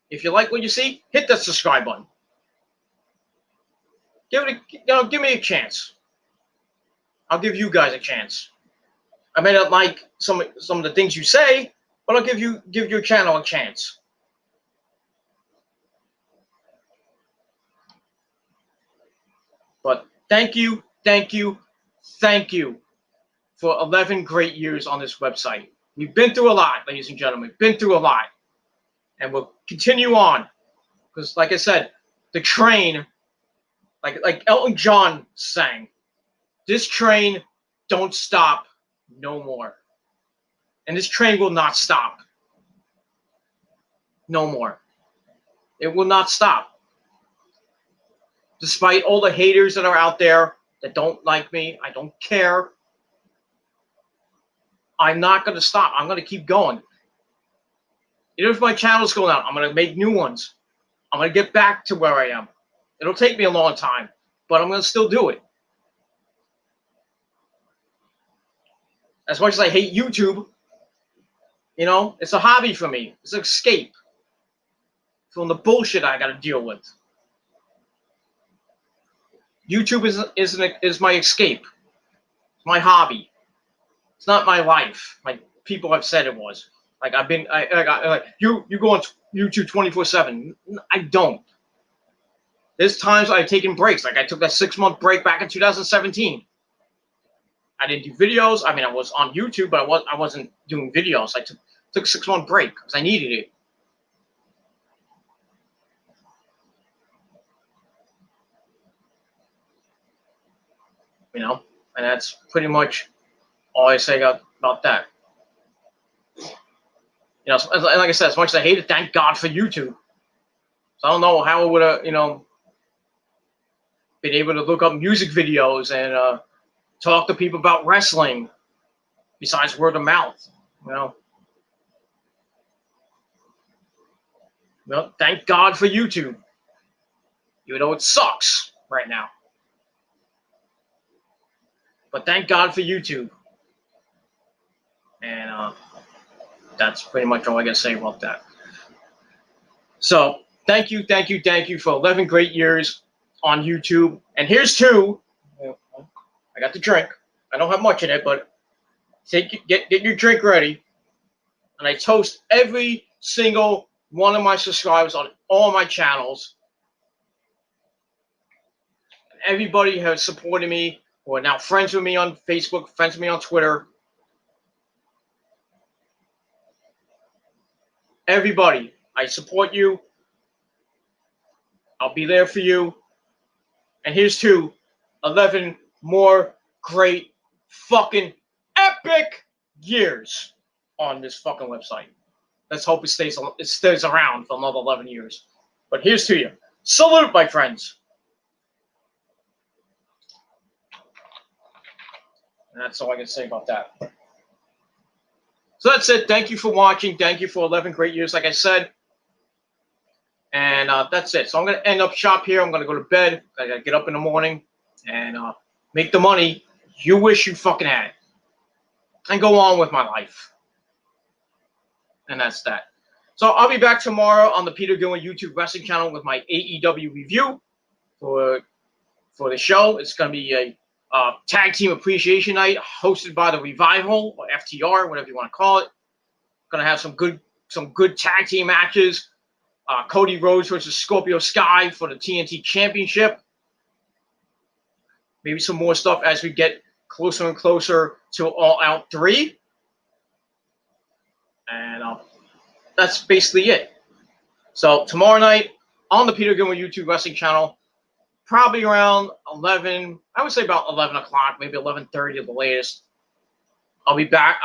If you like what you see, hit that subscribe button. Give me a chance. I'll give you guys a chance. I may not like some of the things you say, but I'll give your channel a chance. But thank you for 11 great years on this website. We've been through a lot, ladies and gentlemen. Been through a lot. And we'll continue on. Because like I said, the train, like Elton John sang, this train don't stop no more. And this train will not stop. No more. It will not stop. Despite all the haters that are out there that don't like me, I don't care. I'm not going to stop. I'm going to keep going. Even if my channel's going out, I'm going to make new ones. I'm going to get back to where I am. It'll take me a long time, but I'm going to still do it. As much as I hate YouTube, it's a hobby for me. It's an escape from the bullshit I got to deal with. YouTube is my escape. It's my hobby. It's not my life, like people have said it was. Like you go on YouTube 24/7. I don't. There's times I've taken breaks. Like I took that 6-month break back in 2017. I didn't do videos. I mean, I was on YouTube, but I wasn't doing videos. I took a 6-month break because I needed it. And that's pretty much all I say about that. Like I said, as much as I hate it, thank God for YouTube. So I don't know how it would have, been able to look up music videos and talk to people about wrestling besides word of mouth. Well, thank God for YouTube, even though it sucks right now. But thank God for YouTube. And that's pretty much all I got to say about that. So thank you for 11 great years on YouTube. And here's to, I got the drink. I don't have much in it, but get your drink ready. And I toast every single one of my subscribers on all my channels. And everybody has supported me, who are now friends with me on Facebook, friends with me on Twitter. Everybody, I support you. I'll be there for you. And here's to 11 more great fucking epic years on this fucking website. Let's hope it stays around for another 11 years. But here's to you. Salute, my friends. And that's all I can say about that. So that's it. Thank you for watching. Thank you for 11 great years, like I said. And that's it. So I'm going to end up shop here. I'm going to go to bed. I got to get up in the morning and make the money you wish you fucking had. And go on with my life. And that's that. So I'll be back tomorrow on the Peter Gillen YouTube wrestling channel with my AEW review for the show. It's going to be a tag team appreciation night hosted by the Revival or FTR, whatever you want to call it. Going to have some good tag team matches. Cody Rhodes versus Scorpio Sky for the TNT Championship. Maybe some more stuff as we get closer and closer to All Out 3. And that's basically it. So tomorrow night on the Peter Gillen YouTube wrestling channel, probably around 11, I would say about 11 o'clock, maybe 11:30 at the latest. I'll be back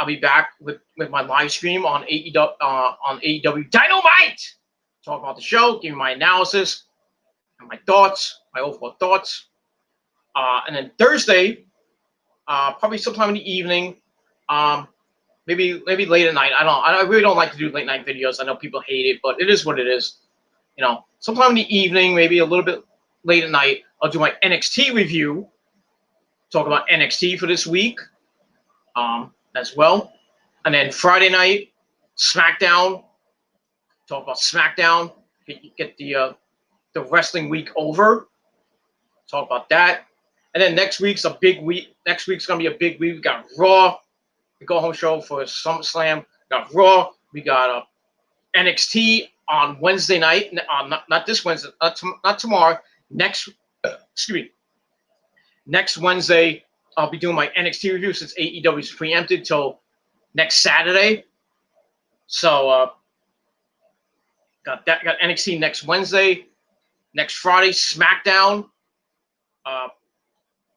with my live stream on AEW Dynamite. Talk about the show, give you my analysis and my thoughts, my overall thoughts. And then Thursday, probably sometime in the evening, maybe late at night. I really don't like to do late night videos. I know people hate it, but it is what it is. Sometime in the evening, maybe a little bit late at night, I'll do my NXT review. Talk about NXT for this week, as well. And then Friday night, SmackDown. Talk about SmackDown. Get the wrestling week over. Talk about that. And then next week's a big week. Next week's gonna be a big week. We got Raw, the go home show for SummerSlam. We got Raw. We got NXT on Wednesday night. Not this Wednesday. Not tomorrow. Next Wednesday, I'll be doing my NXT review since AEW is preempted till next Saturday. So got NXT next Wednesday. Next Friday, SmackDown.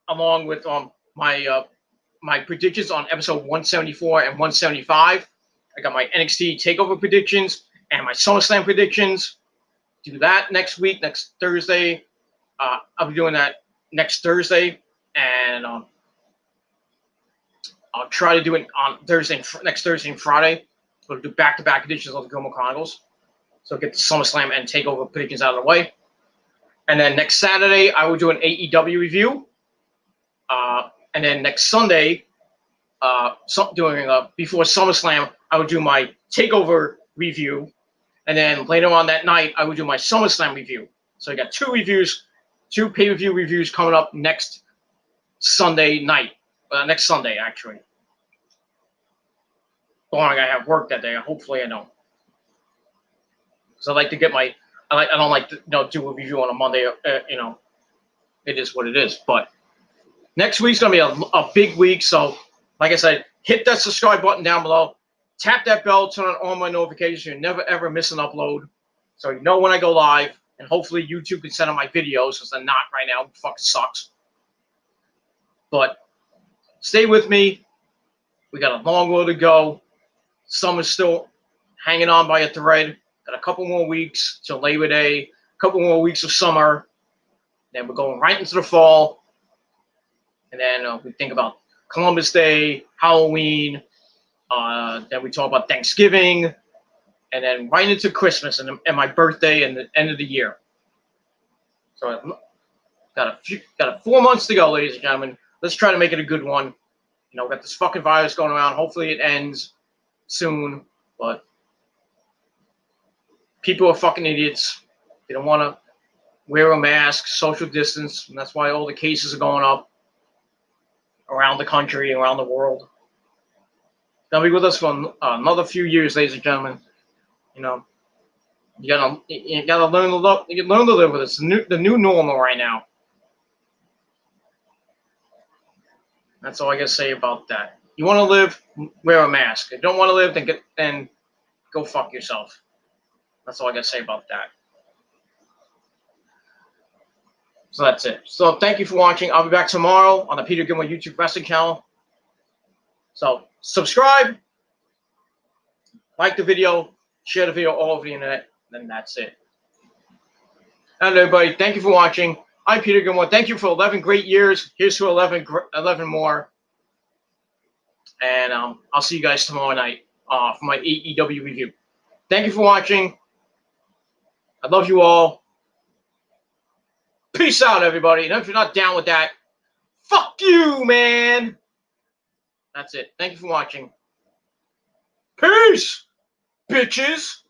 Along with my predictions on episode 174 and 175. I got my NXT TakeOver predictions and my SummerSlam predictions. Do that next week, next Thursday. I'll be doing that next Thursday, and I'll try to do it on next Thursday and Friday. We'll do back-to-back editions of the Gilmore Chronicles. So get the SummerSlam and TakeOver predictions out of the way. And then next Saturday, I will do an AEW review. And then next Sunday, before SummerSlam, I would do my TakeOver review. And then later on that night, I would do my SummerSlam review. So I got two pay-per-view reviews coming up next Sunday night. Next Sunday, actually. Boring, I have work that day. Hopefully I don't. Because I like to get I don't like to do a review on a Monday. It is what it is. But next week's going to be a big week. So, like I said, hit that subscribe button down below. Tap that bell, turn on all my notifications. You never, ever miss an upload. So you know when I go live. And hopefully YouTube can send out my videos because they're not right now. It fucking sucks. But stay with me. We got a long road to go. Summer's still hanging on by a thread. Got a couple more weeks till Labor Day. A couple more weeks of summer. Then we're going right into the fall. And then we think about Columbus Day, Halloween. Then we talk about Thanksgiving. And then right into Christmas and my birthday and the end of the year. So got 4 months to go, ladies and gentlemen. Let's try to make it a good one. You know, we got this fucking virus going around. Hopefully it ends soon. But people are fucking idiots. They don't want to wear a mask, social distance, and that's why all the cases are going up around the country, around the world. They'll be with us for another few years, ladies and gentlemen. You know, you gotta learn to live with it. The new normal right now. That's all I gotta say about that. You want to live, wear a mask. If you don't want to live, then go fuck yourself. That's all I gotta say about that. So that's it. So thank you for watching. I'll be back tomorrow on the Peter Gilmore YouTube wrestling channel. So subscribe, like the video, share the video all over the internet, then that's it. And everybody, thank you for watching. I'm Peter Gilmore. Thank you for 11 great years. Here's to 11 more. And I'll see you guys tomorrow night for my AEW review. Thank you for watching. I love you all. Peace out, everybody. And if you're not down with that, fuck you, man. That's it. Thank you for watching. Peace, bitches.